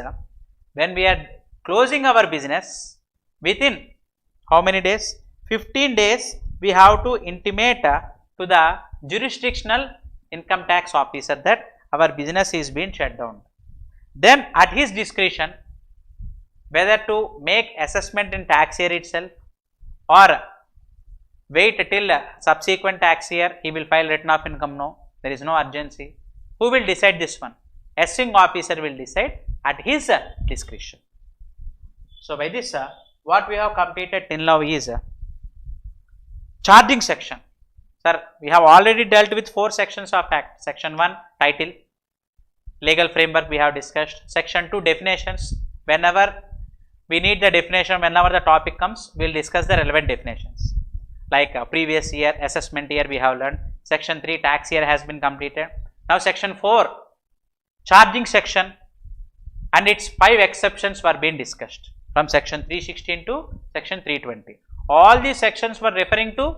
when we are closing our business, within how many days? 15 days, we have to intimate to the jurisdictional income tax officer that our business is being shut down. Then at his discretion, whether to make assessment in tax year itself or wait till subsequent tax year, he will file return of income. No, there is no urgency. Who will decide this one? Assessing officer will decide at his discretion. So, by this what we have completed till now is charging section. Sir, we have already dealt with 4 sections of Act. Section 1, title, legal framework we have discussed. Section 2, definitions. Whenever we need the definition, whenever the topic comes, we will discuss the relevant definitions. Like previous year, assessment year we have learned. Section 3, tax year has been completed. Now, section 4, charging section, and its 5 exceptions were being discussed from section 316 to section 320. All these sections were referring to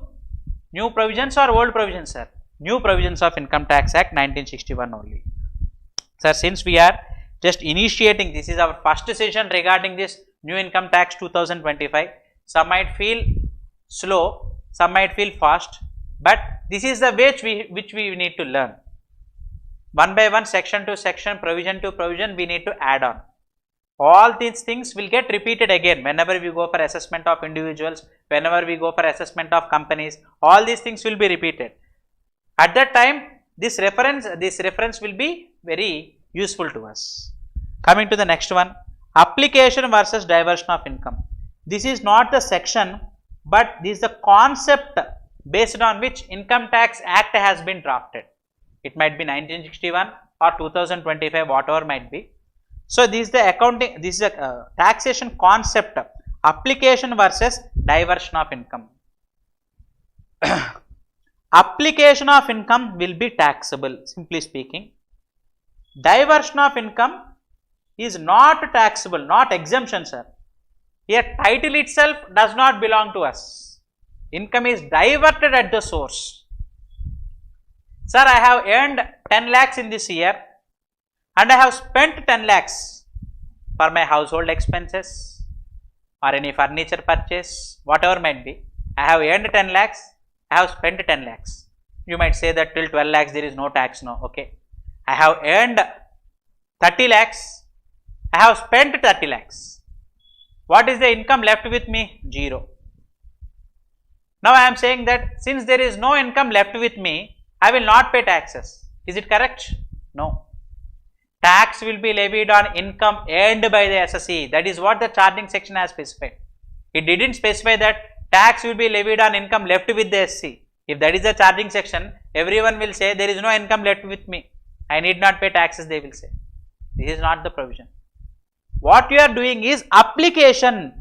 new provisions or old provisions, sir? New provisions of Income Tax Act 1961 only. Sir, since we are just initiating, this is our first session regarding this new income tax 2025. Some might feel slow, some might feel fast, but this is the way which we need to learn. One by one, section to section, provision to provision, we need to add on. All these things will get repeated again whenever we go for assessment of individuals, whenever we go for assessment of companies, all these things will be repeated. At that time, this reference will be very useful to us. Coming to the next one, application versus diversion of income. This is not the section, but this is the concept based on which Income Tax Act has been drafted. It might be 1961 or 2025, whatever might be. So this is the accounting, this is a taxation concept, application versus diversion of income. Application of income will be taxable, simply speaking. Diversion of income is not taxable, not exemption, sir. Here title itself does not belong to us. Income is diverted at the source. Sir, I have earned 10 lakhs in this year and I have spent 10 lakhs for my household expenses or any furniture purchase, whatever might be. I have earned 10 lakhs, I have spent 10 lakhs. You might say that till 12 lakhs there is no tax, no, okay. I have earned 30 lakhs, I have spent 30 lakhs. What is the income left with me? 0. Now I am saying that since there is no income left with me, I will not pay taxes. Is it correct? No. Tax will be levied on income earned by the assessee. That is what the charging section has specified. It didn't specify that tax will be levied on income left with the SC. If that is the charging section, everyone will say there is no income left with me. I need not pay taxes, they will say. This is not the provision. What you are doing is application.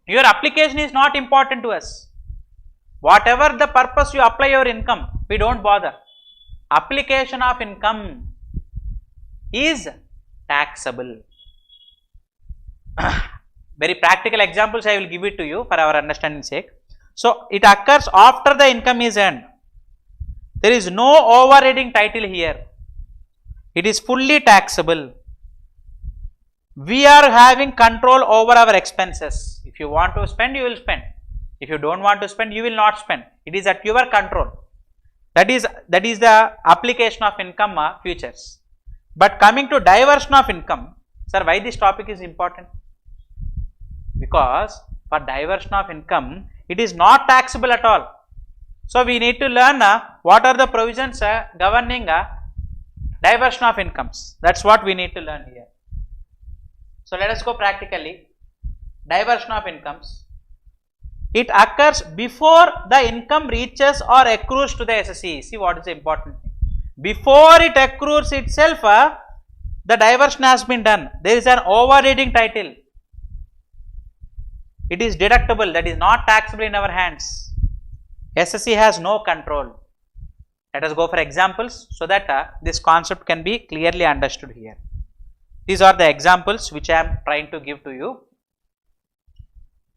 Your application is not important to us. Whatever the purpose you apply your income, we don't bother. Application of income is taxable. Very practical examples I will give it to you for our understanding sake. So, it occurs after the income is earned. There is no overriding title here. It is fully taxable. We are having control over our expenses. If you want to spend, you will spend. If you don't want to spend, you will not spend. It is at your control. That is the application of income features. But coming to diversion of income, sir, why this topic is important? Because for diversion of income, it is not taxable at all. So we need to learn what are the provisions governing diversion of incomes. That's what we need to learn here. So let us go practically. Diversion of incomes. It occurs before the income reaches or accrues to the assessee. See what is the important thing. Before it accrues itself, the diversion has been done. There is an overriding title. It is deductible, that is not taxable in our hands. Assessee has no control. Let us go for examples so that this concept can be clearly understood here. These are the examples which I am trying to give to you.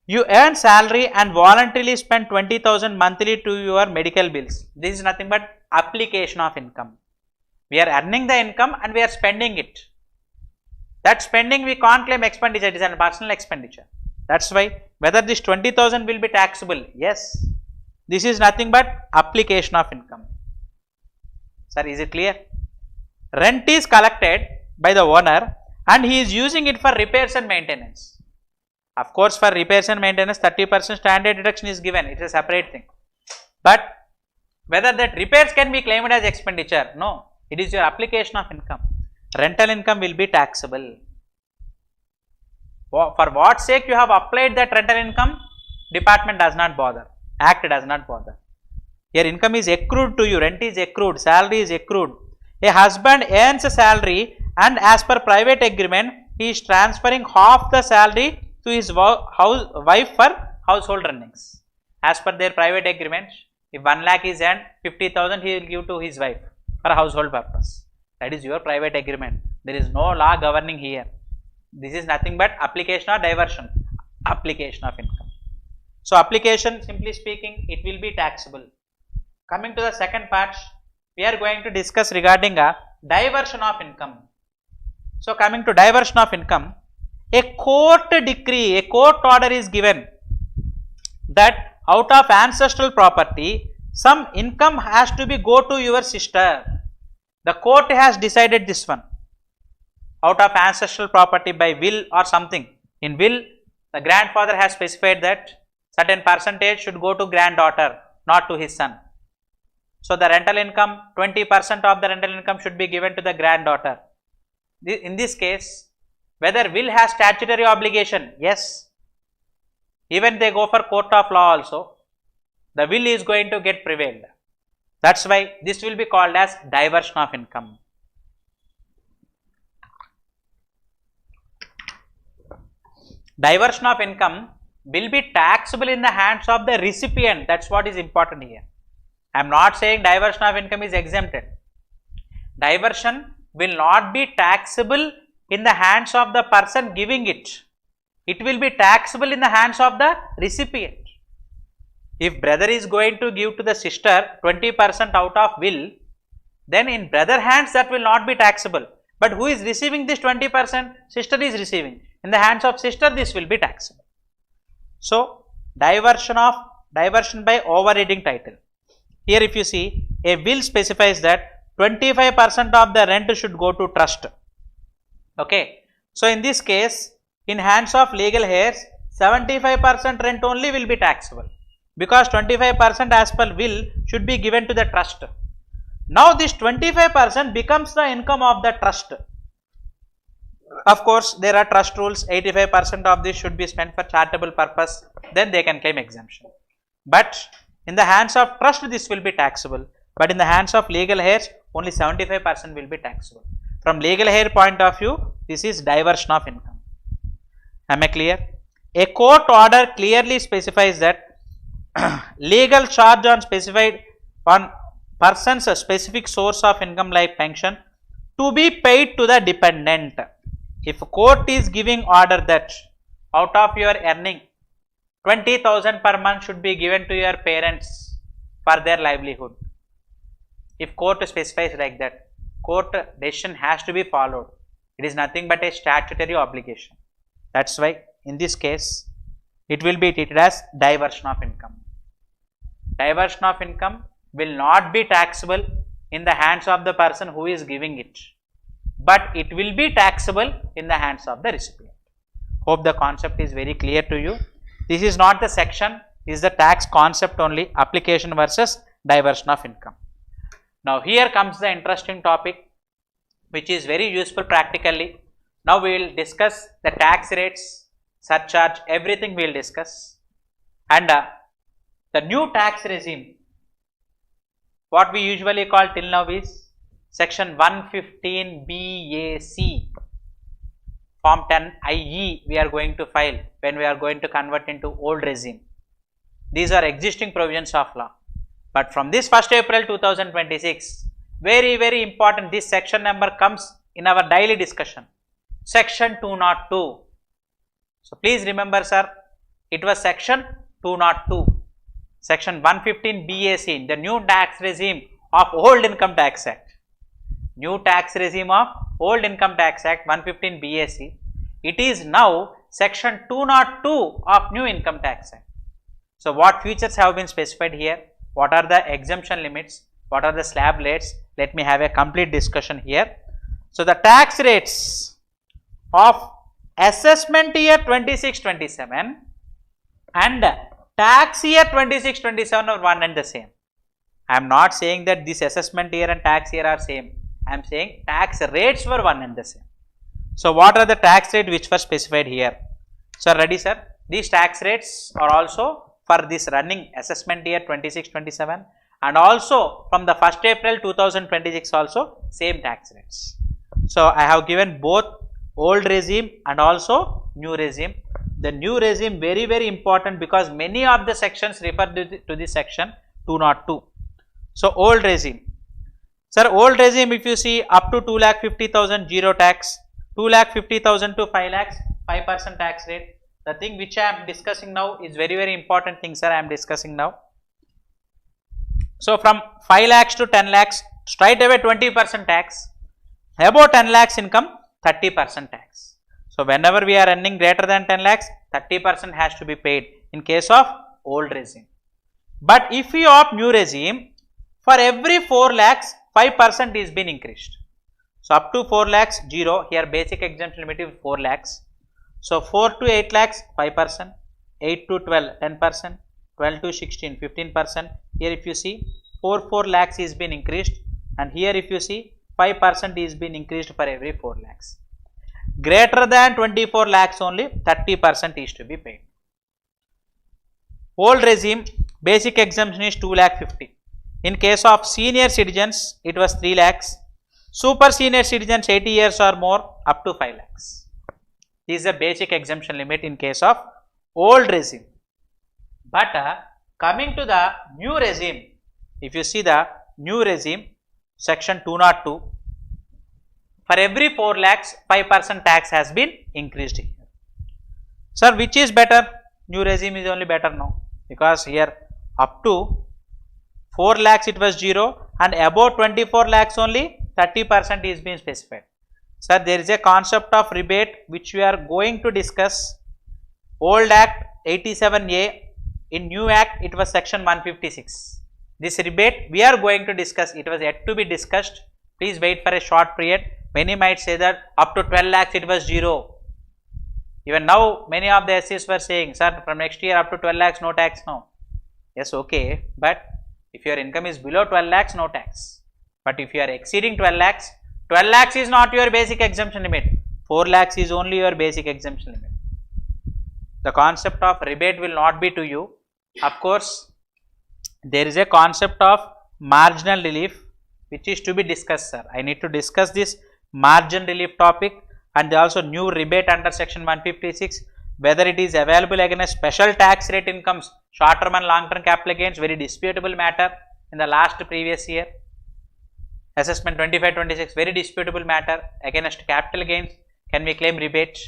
You earn salary and voluntarily spend 20,000 monthly to your medical bills. This is nothing but application of income. We are earning the income and we are spending it. That spending we can't claim expenditure, it is a personal expenditure. That's why whether this 20,000 will be taxable, yes. This is nothing but application of income. Sir, is it clear? Rent is collected by the owner and he is using it for repairs and maintenance. Of course, for repairs and maintenance, 30% standard deduction is given. It is a separate thing. But whether that repairs can be claimed as expenditure, no. It is your application of income. Rental income will be taxable. For what sake you have applied that rental income? Department does not bother. Act does not bother. Your income is accrued to you. Rent is accrued. Salary is accrued. A husband earns a salary and as per private agreement, he is transferring half the salary to his wife for household runnings. As per their private agreement, if 1 lakh is earned, 50,000 he will give to his wife for household purpose. That is your private agreement. There is no law governing here. This is nothing but application or diversion. Application of income. So application, simply speaking, it will be taxable. Coming to the second part, we are going to discuss regarding a diversion of income. So coming to diversion of income, a court decree, a court order is given that out of ancestral property, some income has to be go to your sister. The court has decided this one. Out of ancestral property by will or something. In will, the grandfather has specified that certain percentage should go to granddaughter, not to his son. So the rental income, 20% of the rental income should be given to the granddaughter. In this case, whether will has statutory obligation? Yes. Even they go for court of law also, the will is going to get prevailed. That's why this will be called as diversion of income. Diversion of income will be taxable in the hands of the recipient. That's what is important here. I am not saying diversion of income is exempted. Diversion will not be taxable in the hands of the person giving it. It will be taxable in the hands of the recipient. If brother is going to give to the sister 20% out of will, then in brother hands that will not be taxable. But who is receiving this 20%? Sister is receiving. In the hands of sister, this will be taxable. So, diversion by overriding title. Here if you see, a will specifies that 25% of the rent should go to trust. Okay. So, in this case, in hands of legal heirs, 75% rent only will be taxable, because 25% as per will should be given to the trust. Now, this 25% becomes the income of the trust. Of course, there are trust rules, 85% of this should be spent for charitable purpose, then they can claim exemption. But in the hands of trust, this will be taxable, but in the hands of legal heirs, only 75% will be taxable. From legal heir point of view, this is diversion of income. Am I clear? A court order clearly specifies that legal charge on specified on person's specific source of income like pension to be paid to the dependent. If court is giving order that out of your earning 20,000 per month should be given to your parents for their livelihood. If court specifies like that, court decision has to be followed. It is nothing but a statutory obligation. That's why in this case it will be treated as diversion of income. Diversion of income will not be taxable in the hands of the person who is giving it, but it will be taxable in the hands of the recipient. Hope the concept is very clear to you. This is not the section, this is the tax concept only, application versus diversion of income. Now here comes the interesting topic which is very useful practically. Now we will discuss the tax rates, surcharge, everything we will discuss, and the new tax regime, what we usually call till now is section 115 BAC, form 10 IE we are going to file when we are going to convert into old regime. These are existing provisions of law, but from this 1st April 2026, very important, this section number comes in our daily discussion, section 202. So please remember sir, it was section 202. Section 115 BAC, the new tax regime of old income tax act. New tax regime of old income tax act 115 BAC. It is now section 202 of new income tax act. So what features have been specified here? What are the exemption limits? What are the slab rates? Let me have a complete discussion here. So the tax rates of assessment year 26-27 and tax year 26-27 are one and the same. I am not saying that this assessment year and tax year are same. I am saying tax rates were one and the same. So what are the tax rates which were specified here? So ready sir? These tax rates are also for this running assessment year 26-27 and also from the 1st April 2026 also same tax rates. So I have given both old regime and also new regime. The new regime very important because many of the sections refer to this section 202. So old regime. Sir, old regime if you see up to 2,50,000 zero tax, 2,50,000 to 5 lakhs 5% tax rate. The thing which I am discussing now is very important thing sir, I am discussing now. So from 5 lakhs to 10 lakhs straight away 20% tax, above 10 lakhs income 30% tax. So whenever we are earning greater than 10 lakhs, 30% has to be paid in case of old regime. But if you opt new regime, for every 4 lakhs, 5% is been increased. So up to 4 lakhs, 0, here basic exemption limit is 4 lakhs. So 4 to 8 lakhs, 5%, 8 to 12, 10%, 12 to 16, 15%. Here if you see 4 lakhs is been increased, and here if you see 5% is been increased for every 4 lakhs. Greater than 24 lakhs only 30% is to be paid. Old regime basic exemption is 2 lakh 50. In case of senior citizens it was 3 lakhs. Super senior citizens 80 years or more up to 5 lakhs. This is the basic exemption limit in case of old regime. But coming to the new regime, if you see the new regime section 202, for every 4 lakhs 5% tax has been increased here. Sir, which is better? New regime is only better now, because here up to 4 lakhs it was 0 and above 24 lakhs only 30% is being specified. Sir, there is a concept of rebate which we are going to discuss. Old Act 87A, in new Act it was section 156. This rebate we are going to discuss, it was yet to be discussed. Please wait for a short period. Many might say that up to 12 lakhs it was 0. Even now many of the SCs were saying, sir, from next year up to 12 lakhs no tax now. Yes, okay, but if your income is below 12 lakhs no tax. But if you are exceeding 12 lakhs is not your basic exemption limit. 4 lakhs is only your basic exemption limit. The concept of rebate will not be to you. Of course, there is a concept of marginal relief which is to be discussed, sir. I need to discuss this margin relief topic, and also new rebate under section 156, whether it is available against special tax rate incomes, short term and long term capital gains, very disputable matter in the last previous year. Assessment 25-26, very disputable matter. Against capital gains, can we claim rebate?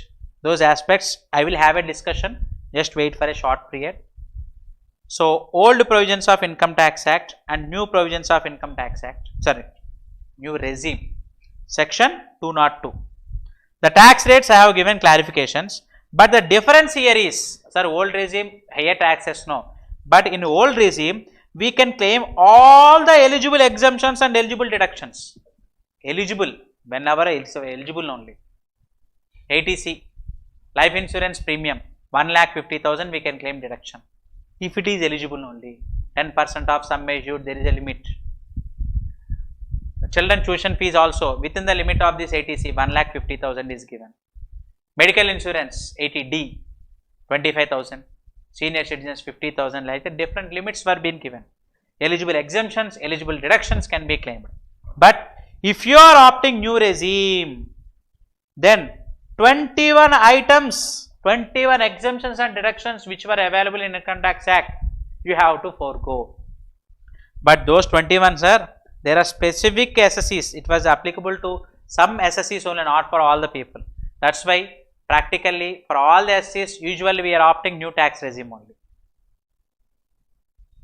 Those aspects I will have a discussion, just wait for a short period. So, old provisions of Income Tax Act and new provisions of Income Tax Act, sorry, new regime, section 202. The tax rates I have given clarifications, but the difference here is, sir, old regime higher taxes, no, but in old regime we can claim all the eligible exemptions and eligible deductions. Eligible, whenever eligible only. ATC, life insurance premium, 1,50,000 we can claim deduction. If it is eligible only, 10% of sum assured, there is a limit. Children tuition fees also within the limit of this ATC, 1,50,000 is given. Medical insurance, 80D, 25,000. Senior citizens 50,000, like that different limits were being given. Eligible exemptions, eligible deductions can be claimed. But if you are opting new regime, then 21 items, 21 exemptions and deductions which were available in Income Tax Act, you have to forego. But those 21, sir, there are specific assessees. It was applicable to some assessees only, not for all the people. That's why practically for all the assessees, usually we are opting new tax regime only.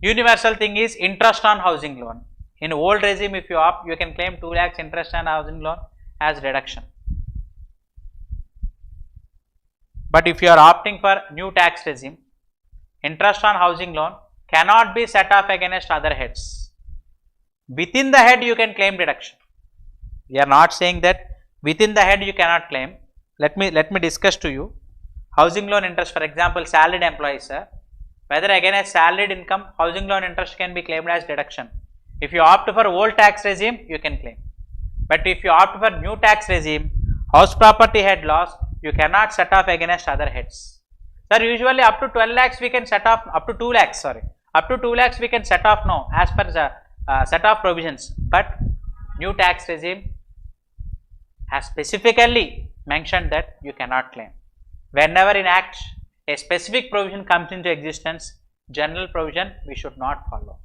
Universal thing is interest on housing loan. In old regime, if you opt, you can claim 2 lakhs interest on housing loan as deduction. But if you are opting for new tax regime, interest on housing loan cannot be set off against other heads. Within the head you can claim deduction. We are not saying that within the head you cannot claim. Let me discuss to you. Housing loan interest, for example, salaried employees, sir, whether against salaried income, housing loan interest can be claimed as deduction. If you opt for old tax regime, you can claim. But if you opt for new tax regime, house property head loss, you cannot set off against other heads. Sir, usually up to 12 lakhs we can set off, up to 2 lakhs, sorry, up to 2 lakhs we can set off now as per the set off provisions. But new tax regime has specifically mentioned that you cannot claim. Whenever in Act a specific provision comes into existence, general provision we should not follow.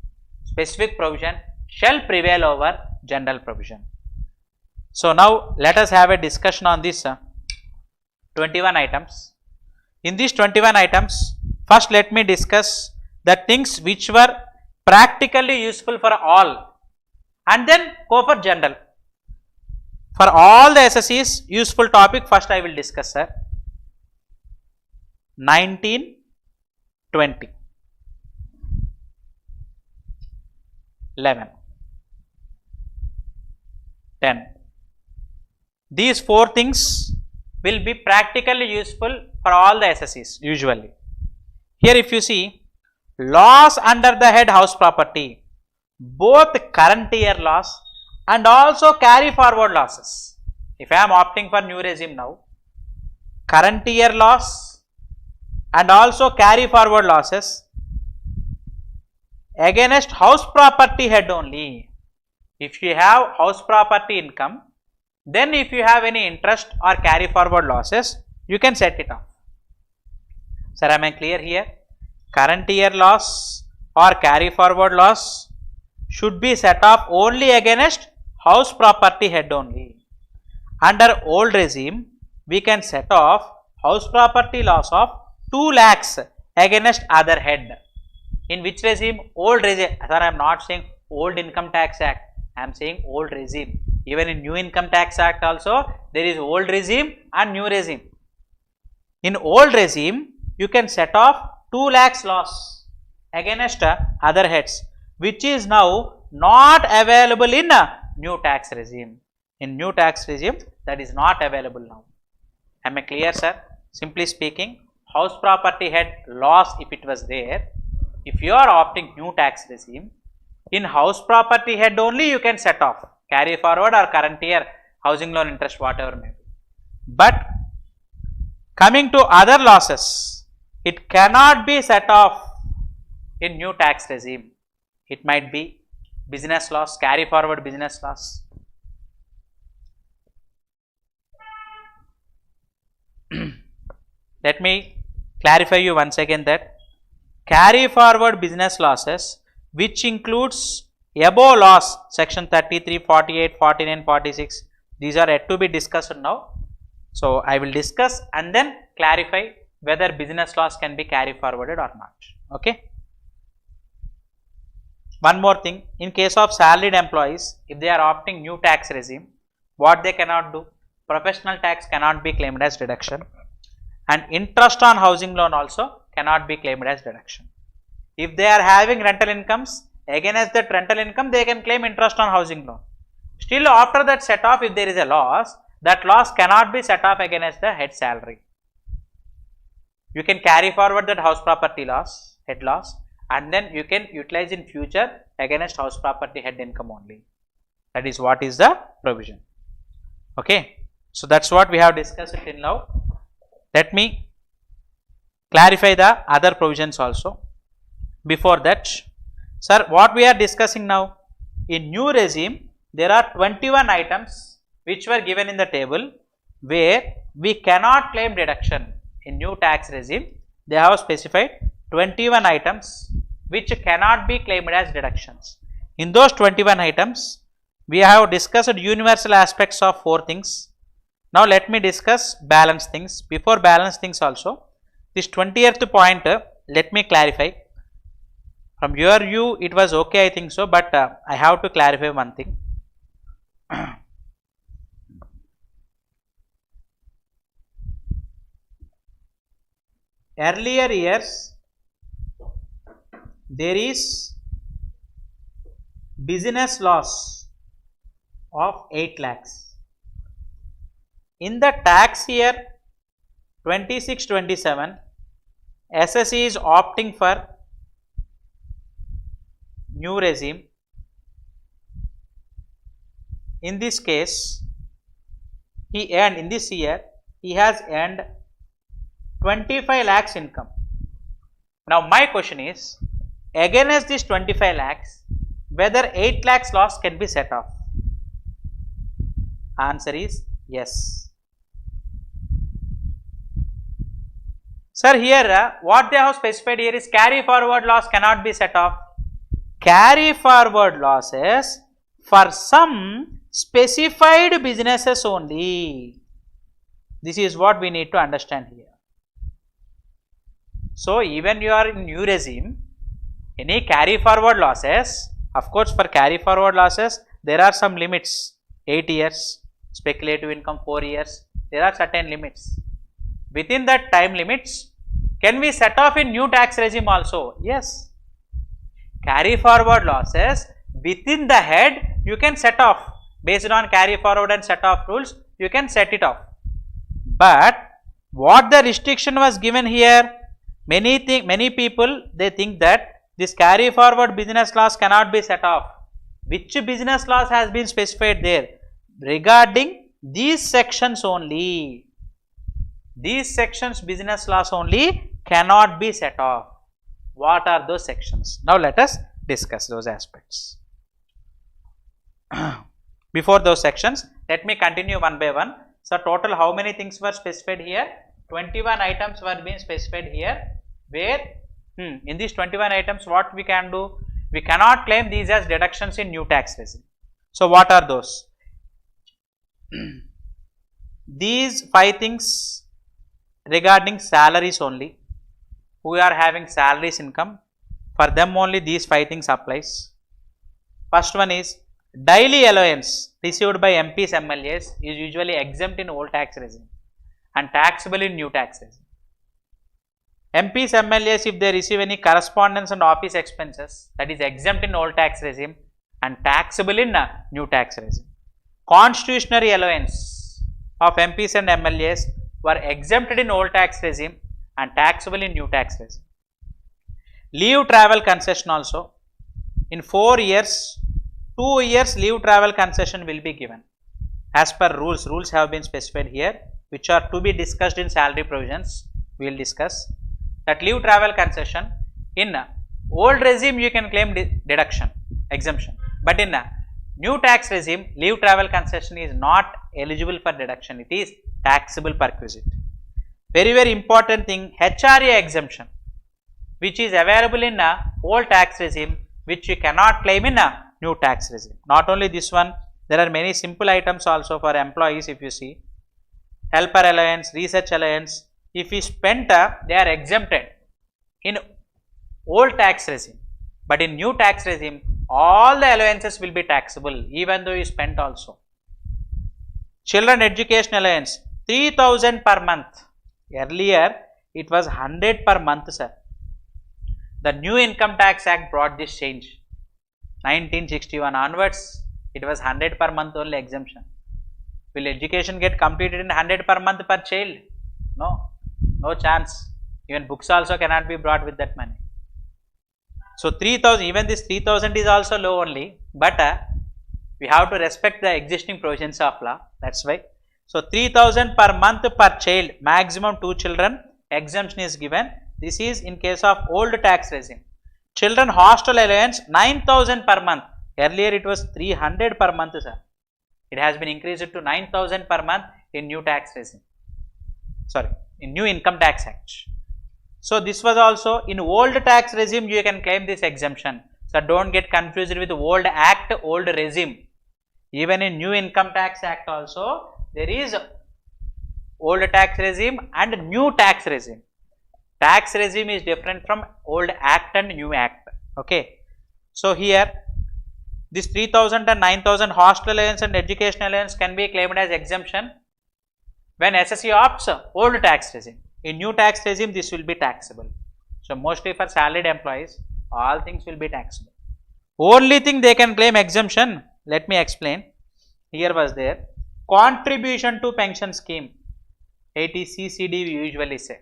Specific provision shall prevail over general provision. So now let us have a discussion on this 21 items. In these 21 items, first let me discuss the things which were practically useful for all, and then go for general. For all the SSEs, useful topic first I will discuss, sir. 19, 20, 11, 10. These 4 things will be practically useful for all the SSEs usually. Here if you see, loss under the head house property, both current year loss and also carry forward losses. If I am opting for new regime now, current year loss and also carry forward losses against house property head only. If you have house property income, then if you have any interest or carry forward losses, you can set it off. Sir, am I clear here? Current year loss or carry forward loss should be set off only against house property head only. Under old regime, we can set off house property loss of 2 lakhs against other head. In which regime? Old regime. Sir, I am not saying old income tax act. I am saying old regime. Even in new income tax act also, there is old regime and new regime. In old regime, you can set off 2 lakhs loss against other heads, which is now not available in new tax regime. In new tax regime, that is not available now. Am I clear, sir? Simply speaking, house property head loss, if it was there, if you are opting new tax regime, in house property head only you can set off carry forward or current year housing loan interest, whatever may be. But coming to other losses, it cannot be set off in new tax regime. It might be business loss, carry forward business loss. Let me clarify you once again that carry forward business losses, which includes above loss, section 33, 48, 49, 46, these are yet to be discussed now. So, I will discuss and then clarify whether business loss can be carry forwarded or not. Okay. One more thing, in case of salaried employees, if they are opting new tax regime, what they cannot do? Professional tax cannot be claimed as deduction, and interest on housing loan also cannot be claimed as deduction. If they are having rental incomes, against that rental income they can claim interest on housing loan. Still after that set off, if there is a loss, that loss cannot be set off against the head salary. You can carry forward that house property loss, head loss, and then you can utilize in future against house property head income only. That is what is the provision. Okay. So, that is what we have discussed till now. Let me clarify the other provisions also. Before that, sir, what we are discussing now, in new regime, there are 21 items which were given in the table where we cannot claim deduction. In new tax regime, they have specified 21 items which cannot be claimed as deductions. In those 21 items, we have discussed universal aspects of 4 things. Now, let me discuss balance things. Before balance things also, this 20th point, let me clarify. From your view, it was okay, I think so, but I have to clarify one thing. Earlier years, there is business loss of 8 lakhs. In the tax year 26-27, Assessee is opting for new regime. In this case, he earned, in this year, he has earned 25 lakhs income. Now, my question is, against this 25 lakhs, whether 8 lakhs loss can be set off? Answer is yes. Sir, here what they have specified here is carry forward loss cannot be set off. Carry forward losses for some specified businesses only. This is what we need to understand here. So, even you are in new regime, any carry forward losses, of course, for carry forward losses, there are some limits, 8 years, speculative income 4 years, there are certain limits. Within that time limits, can we set off in new tax regime also? Yes. Carry forward losses within the head, you can set off based on carry forward and set off rules, you can set it off. But what the restriction was given here, many people they think that This carry forward business loss cannot be set off. Which business loss has been specified there? Regarding these sections only. These sections business loss only cannot be set off. What are those sections? Now let us discuss those aspects. Before those sections, let me continue one by one. So total how many things were specified here? 21 items were being specified here, where in these 21 items what we can do? We cannot claim these as deductions in new tax regime. So what are those? These 5 things regarding salaries only. Who are having salaries income, for them only these 5 things applies. First one is daily allowance received by MPs MLAs is usually exempt in old tax regime and taxable in new tax regime. MPs MLAs, if they receive any correspondence and office expenses, that is exempt in old tax regime and taxable in new tax regime. Constitutionary allowance of MPs and MLAs were exempted in old tax regime and taxable in new tax regime. Leave travel concession also, in 4 years, 2 years leave travel concession will be given as per rules. Rules have been specified here, which are to be discussed in salary provisions. We will discuss that leave travel concession. In old regime you can claim deduction, exemption, but in new tax regime leave travel concession is not eligible for deduction, it is taxable perquisite. Very important thing, HRA exemption, which is available in old tax regime, which you cannot claim in new tax regime. Not only this one, there are many simple items also for employees. If you see, helper allowance, research allowance, if you spent, they are exempted in old tax regime, but in new tax regime all the allowances will be taxable even though you spent also. Children education allowance 3000 per month. Earlier it was 100 per month, sir. The new income tax act brought this change. 1961 onwards it was 100 per month only exemption. Will education get completed in 100 per month per child? No chance. Even books also cannot be brought with that money. So 3000, even this 3000 is also low only, but we have to respect the existing provisions of law. That's why. So 3000 per month per child, maximum 2 children, exemption is given. This is in case of old tax regime. Children hostel allowance 9000 per month. Earlier it was 300 per month, sir. It has been increased to 9000 per month in new tax regime. Sorry, in new income tax act. So this was also in old tax regime you can claim this exemption. So don't get confused with old act, old regime. Even in new income tax act also there is old tax regime and new tax regime. Tax regime is different from old act and new act. Okay. So here this 3000 and 9000 hostel allowance and education allowance can be claimed as exemption when Assessee opts old tax regime. In new tax regime this will be taxable. So mostly for salaried employees all things will be taxable. Only thing they can claim exemption, let me explain. Here was there contribution to pension scheme, 80 CCD we usually say.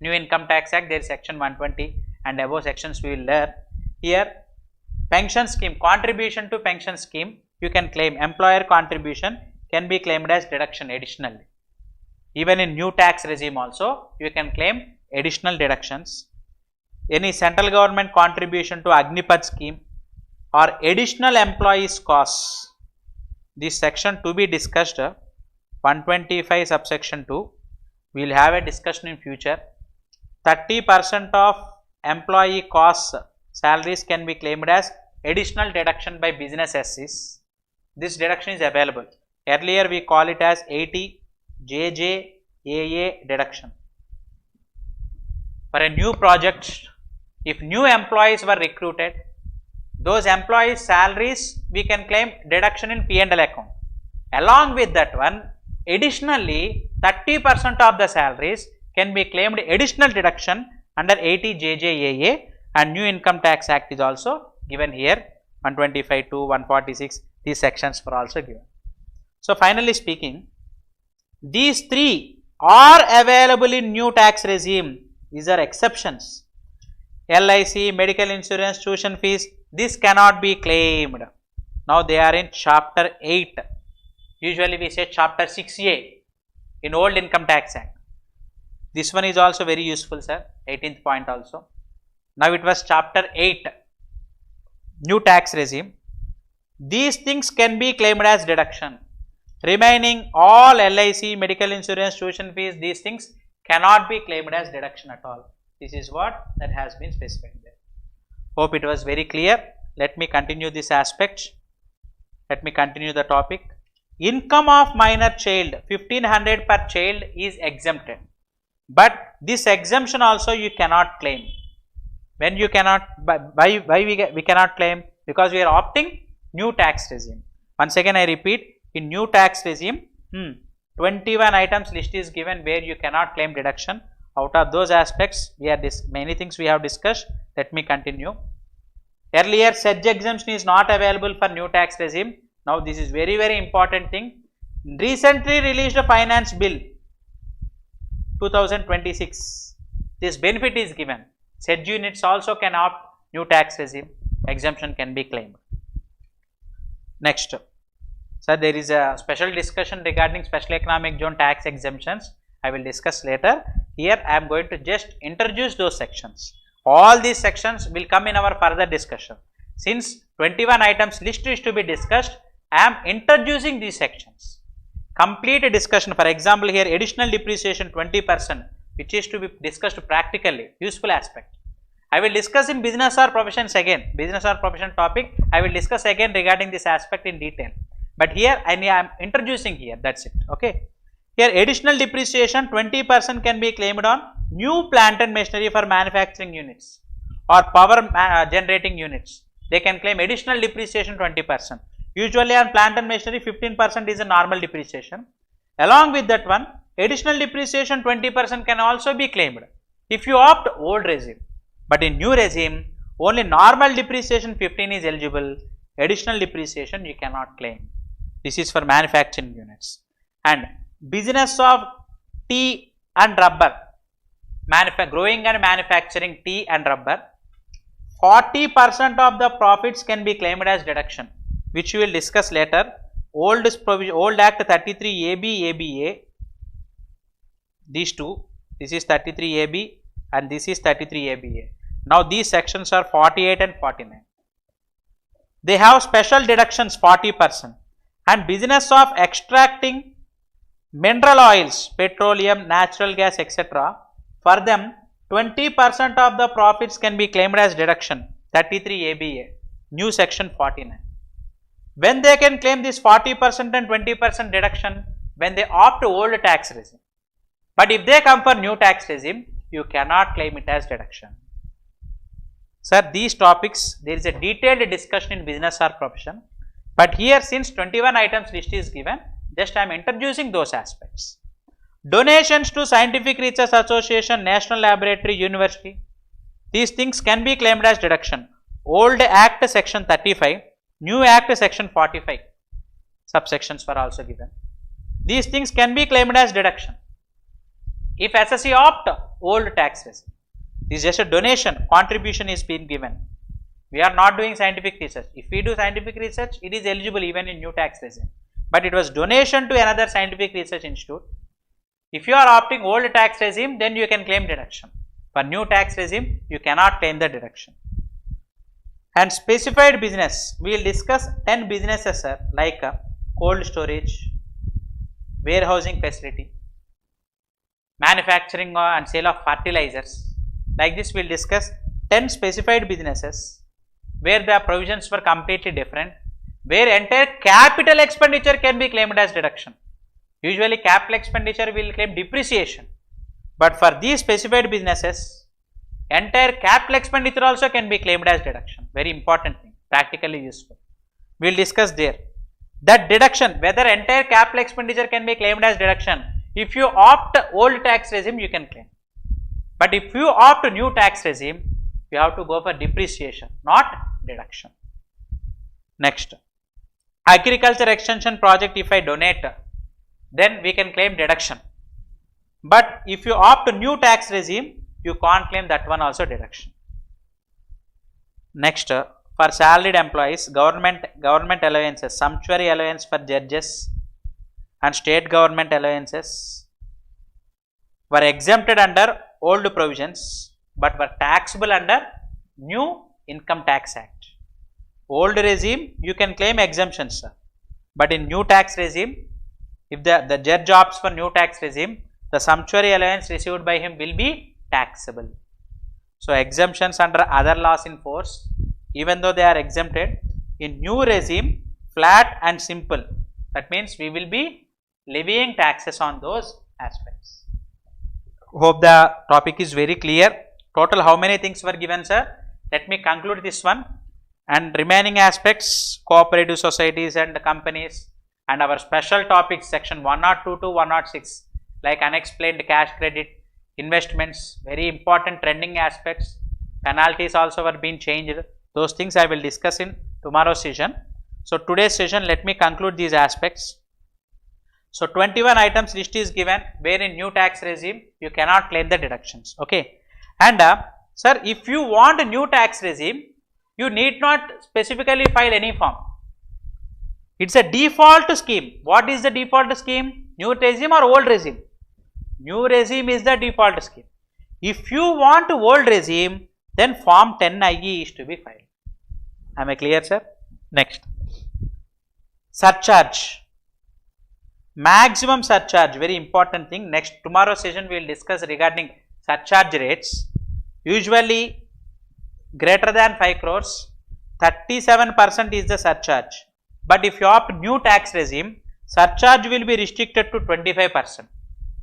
New income tax act there is section 120 and above sections we will learn. Here pension scheme, contribution to pension scheme you can claim. Employer contribution can be claimed as deduction additionally. Even in new tax regime also you can claim additional deductions. Any central government contribution to Agnipath scheme or additional employees costs. This section to be discussed 125 subsection 2. We will have a discussion in future. 30% of employee costs salaries can be claimed as additional deduction by business SCs. This deduction is available. Earlier we call it as 80 JJAA deduction. For a new project, if new employees were recruited, those employees' salaries we can claim deduction in P&L account. Along with that one, additionally 30% of the salaries can be claimed additional deduction under 80 JJAA, and new income tax act is also given here, 125 to 146, these sections were also given. So finally speaking, these three are available in new tax regime. These are exceptions. LIC, medical insurance, tuition fees, this cannot be claimed. Now they are in chapter 8. Usually we say chapter 6A in old income tax act. This one is also very useful, sir. 18th point also. Now it was chapter 8, new tax regime. These things can be claimed as deduction. Remaining all LIC, medical insurance, tuition fees, these things cannot be claimed as deduction at all. This is what that has been specified there. Hope it was very clear. Let me continue this aspect. Let me continue the topic. Income of minor child, 1500 per child is exempted. But this exemption also you cannot claim. When you cannot, why we cannot claim? Because we are opting new tax regime. Once again I repeat, in new tax regime, 21 items list is given where you cannot claim deduction. Out of those aspects, we are many things we have discussed. Let me continue. Earlier, sedge exemption is not available for new tax regime. Now, this is very, very important thing. Recently released a finance bill 2026. This benefit is given. Sedge units also can opt new tax regime. Exemption can be claimed. Next. So, there is a special discussion regarding special economic zone tax exemptions. I will discuss later. Here, I am going to just introduce those sections. All these sections will come in our further discussion. Since 21 items list is to be discussed, I am introducing these sections. Complete discussion. For example, here additional depreciation 20%, which is to be discussed practically, useful aspect. I will discuss in business or professions again. Business or profession topic, I will discuss again regarding this aspect in detail. But here I am introducing here, that's it. Okay. Here additional depreciation 20% can be claimed on new plant and machinery for manufacturing units or power generating units. They can claim additional depreciation 20%. Usually on plant and machinery 15% is a normal depreciation. Along with that one, additional depreciation 20% can also be claimed if you opt old regime. But in new regime, only normal depreciation 15 is eligible. Additional depreciation you cannot claim. This is for manufacturing units. And business of tea and rubber, growing and manufacturing tea and rubber, 40% of the profits can be claimed as deduction, which we will discuss later. Old Act 33 AB, ABA, these two, this is 33 AB and this is 33 ABA. Now these sections are 48 and 49. They have special deductions 40%, and business of extracting mineral oils, petroleum, natural gas, etc. For them, 20% of the profits can be claimed as deduction, 33 ABA, new section 49. When they can claim this 40% and 20% deduction? When they opt to old tax regime. But if they come for new tax regime, you cannot claim it as deduction. Sir, these topics, there is a detailed discussion in business or profession. But here, since 21 items list is given, just I am introducing those aspects. Donations to Scientific Research Association, National Laboratory, University, these things can be claimed as deduction. Old Act section 35, new Act section 45, subsections were also given. These things can be claimed as deduction. If Assessee opt old tax regime, this is just a donation, contribution is being given. We are not doing scientific research. If we do scientific research, it is eligible even in new tax regime. But it was donation to another scientific research institute. If you are opting old tax regime, then you can claim deduction. For new tax regime, you cannot claim the deduction. And specified business, we will discuss 10 businesses, sir, like cold storage, warehousing facility, manufacturing and sale of fertilizers. Like this, we will discuss 10 specified businesses where the provisions were completely different, where entire capital expenditure can be claimed as deduction. Usually capital expenditure will claim depreciation, but for these specified businesses, entire capital expenditure also can be claimed as deduction. Very important thing, practically useful. We will discuss there. That deduction, whether entire capital expenditure can be claimed as deduction. If you opt old tax regime, you can claim. But if you opt new tax regime, you have to go for depreciation, not deduction. Next, agriculture extension project, if I donate, then we can claim deduction. But if you opt new tax regime, you can't claim that one also deduction. Next, for salaried employees, government allowances, sumptuary allowance for judges and state government allowances were exempted under old provisions but were taxable under new Income Tax Act. Old regime you can claim exemptions, but in new tax regime, if the judge opts for new tax regime, the sumptuary allowance received by him will be taxable. So, exemptions under other laws in force, even though they are exempted, in new regime, flat and simple, that means we will be levying taxes on those aspects. Hope the topic is very clear. Total how many things were given, sir? Let me conclude this one, and remaining aspects, cooperative societies and companies, and our special topics section 102 to 106 like unexplained cash credit, investments, very important trending aspects, penalties also were being changed. Those things I will discuss in tomorrow's session. So, today's session let me conclude these aspects. So, 21 items list is given where in new tax regime you cannot claim the deductions, okay. And sir, if you want a new tax regime, you need not specifically file any form. It's a default scheme. What is the default scheme? New regime or old regime? New regime is the default scheme. If you want old regime, then form 10IE is to be filed. Am I clear, sir? Next, surcharge, maximum surcharge, very important thing. Next, tomorrow's session we will discuss regarding surcharge rates. Usually greater than 5 crores, 37% is the surcharge. But if you opt new tax regime, surcharge will be restricted to 25%.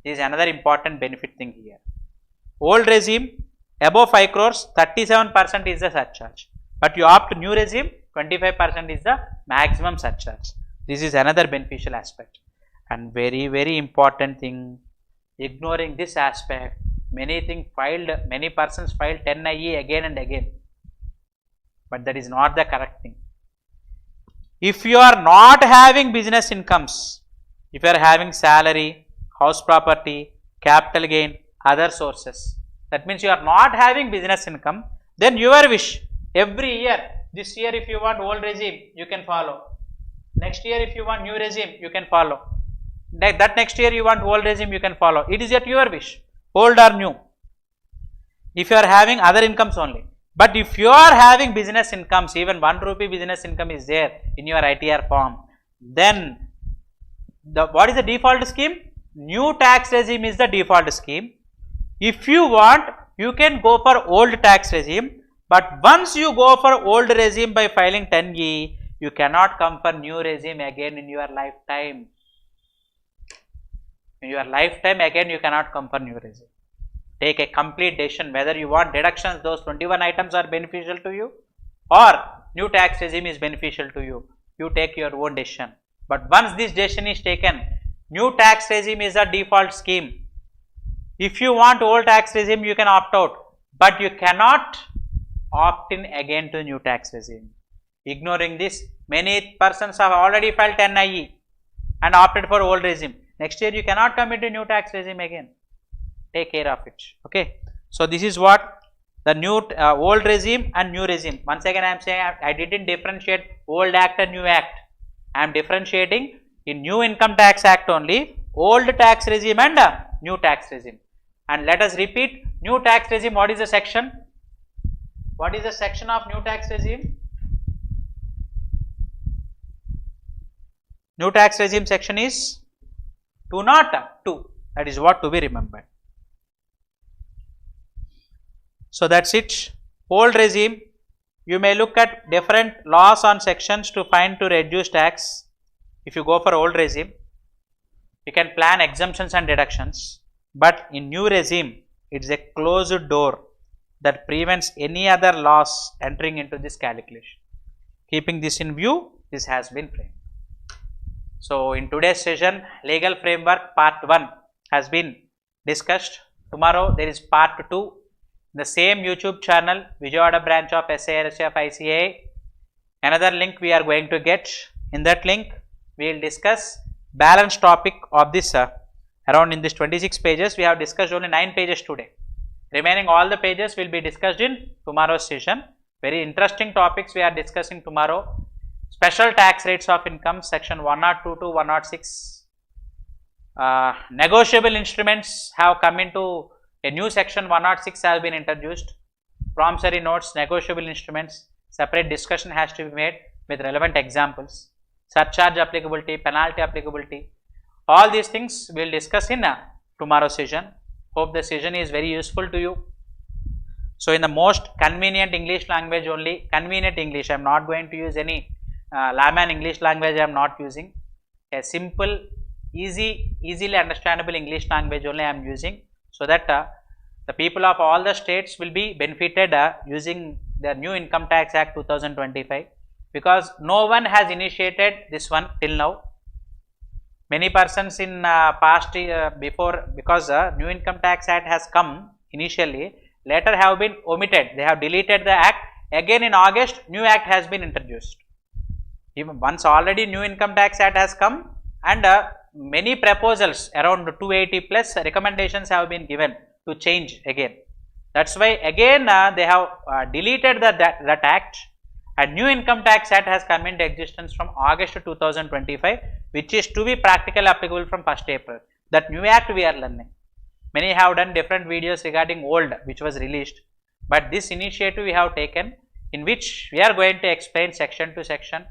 This is another important benefit thing here. Old regime, above 5 crores, 37% is the surcharge. But you opt new regime, 25% is the maximum surcharge. This is another beneficial aspect. And very important thing, ignoring this aspect, many persons filed 10IE again and again. But that is not the correct thing. If you are not having business incomes, if you are having salary, house property, capital gain, other sources, that means you are not having business income, then your wish, every year, this year if you want old regime, you can follow. Next year if you want new regime, you can follow. That next year you want old regime, you can follow. It is at your wish, old or new, if you are having other incomes only. But if you are having business incomes, even 1 rupee business income is there in your ITR form, then what is the default scheme? New tax regime is the default scheme. If you want, you can go for old tax regime, but once you go for old regime by filing 10E, you cannot come for new regime again in your lifetime. In your lifetime again you cannot come for new regime. Take a complete decision whether you want deductions, those 21 items are beneficial to you, or new tax regime is beneficial to you. You take your own decision. But once this decision is taken, new tax regime is a default scheme. If you want old tax regime, you can opt out, but you cannot opt in again to new tax regime. Ignoring this, many persons have already filed 10IE and opted for old regime. Next year you cannot come into new tax regime again. Take care of it, okay. So, this is what the new old regime and new regime. Once again I am saying I didn't differentiate old act and new act. I am differentiating in new income tax act only, old tax regime and new tax regime. And let us repeat, new tax regime, what is the section? What is the section of new tax regime? New tax regime section is 202. That is what to be remembered. So, that is it. Old regime, you may look at different laws on sections to find to reduce tax. If you go for old regime, you can plan exemptions and deductions, but in new regime, it is a closed door that prevents any other laws entering into this calculation. Keeping this in view, this has been framed. So, in today's session, legal framework part 1 has been discussed. Tomorrow, there is part 2. The same YouTube channel, Vijayawada branch of SARSF ICAI. Another link we are going to get. In that link, we will discuss balance topic of this. Around in this 26 pages, we have discussed only 9 pages today. Remaining all the pages will be discussed in tomorrow's session. Very interesting topics we are discussing tomorrow. Special tax rates of income, section 102 to 106. Negotiable instruments have come into a new section. 106 has been introduced. Promissory notes, negotiable instruments, separate discussion has to be made with relevant examples. Surcharge applicability, penalty applicability, all these things we will discuss in tomorrow's session. Hope the session is very useful to you. So, in the most convenient English language only, convenient English, I am not going to use any layman English language, I am not using. A simple, easily understandable English language only I am using, so that the people of all the states will be benefited using the new Income Tax Act 2025, because no one has initiated this one till now. Many persons in past before, because new Income Tax Act has come initially, later have been omitted, they have deleted the act. Again in August, new act has been introduced. Even once already new Income Tax Act has come, and many proposals around 280 plus recommendations have been given to change again. That's why again they have deleted that act, and new Income Tax Act has come into existence from August 2025, which is to be practically applicable from 1st April. That new act we are learning. Many have done different videos regarding old which was released, but this initiative we have taken, in which we are going to explain section to section,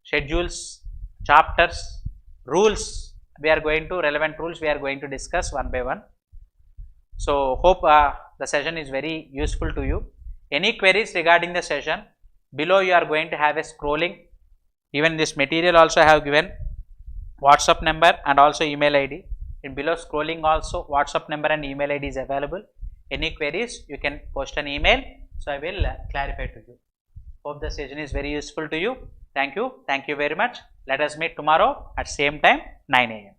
schedules, chapters, rules, we are going to, relevant rules we are going to discuss one by one. So, hope the session is very useful to you. Any queries regarding the session, below you are going to have a scrolling. Even this material also I have given WhatsApp number and also email ID. In below scrolling also WhatsApp number and email ID is available. Any queries you can post an email, so I will clarify to you. Hope the session is very useful to you. Thank you very much. Let us meet tomorrow at same time 9 AM.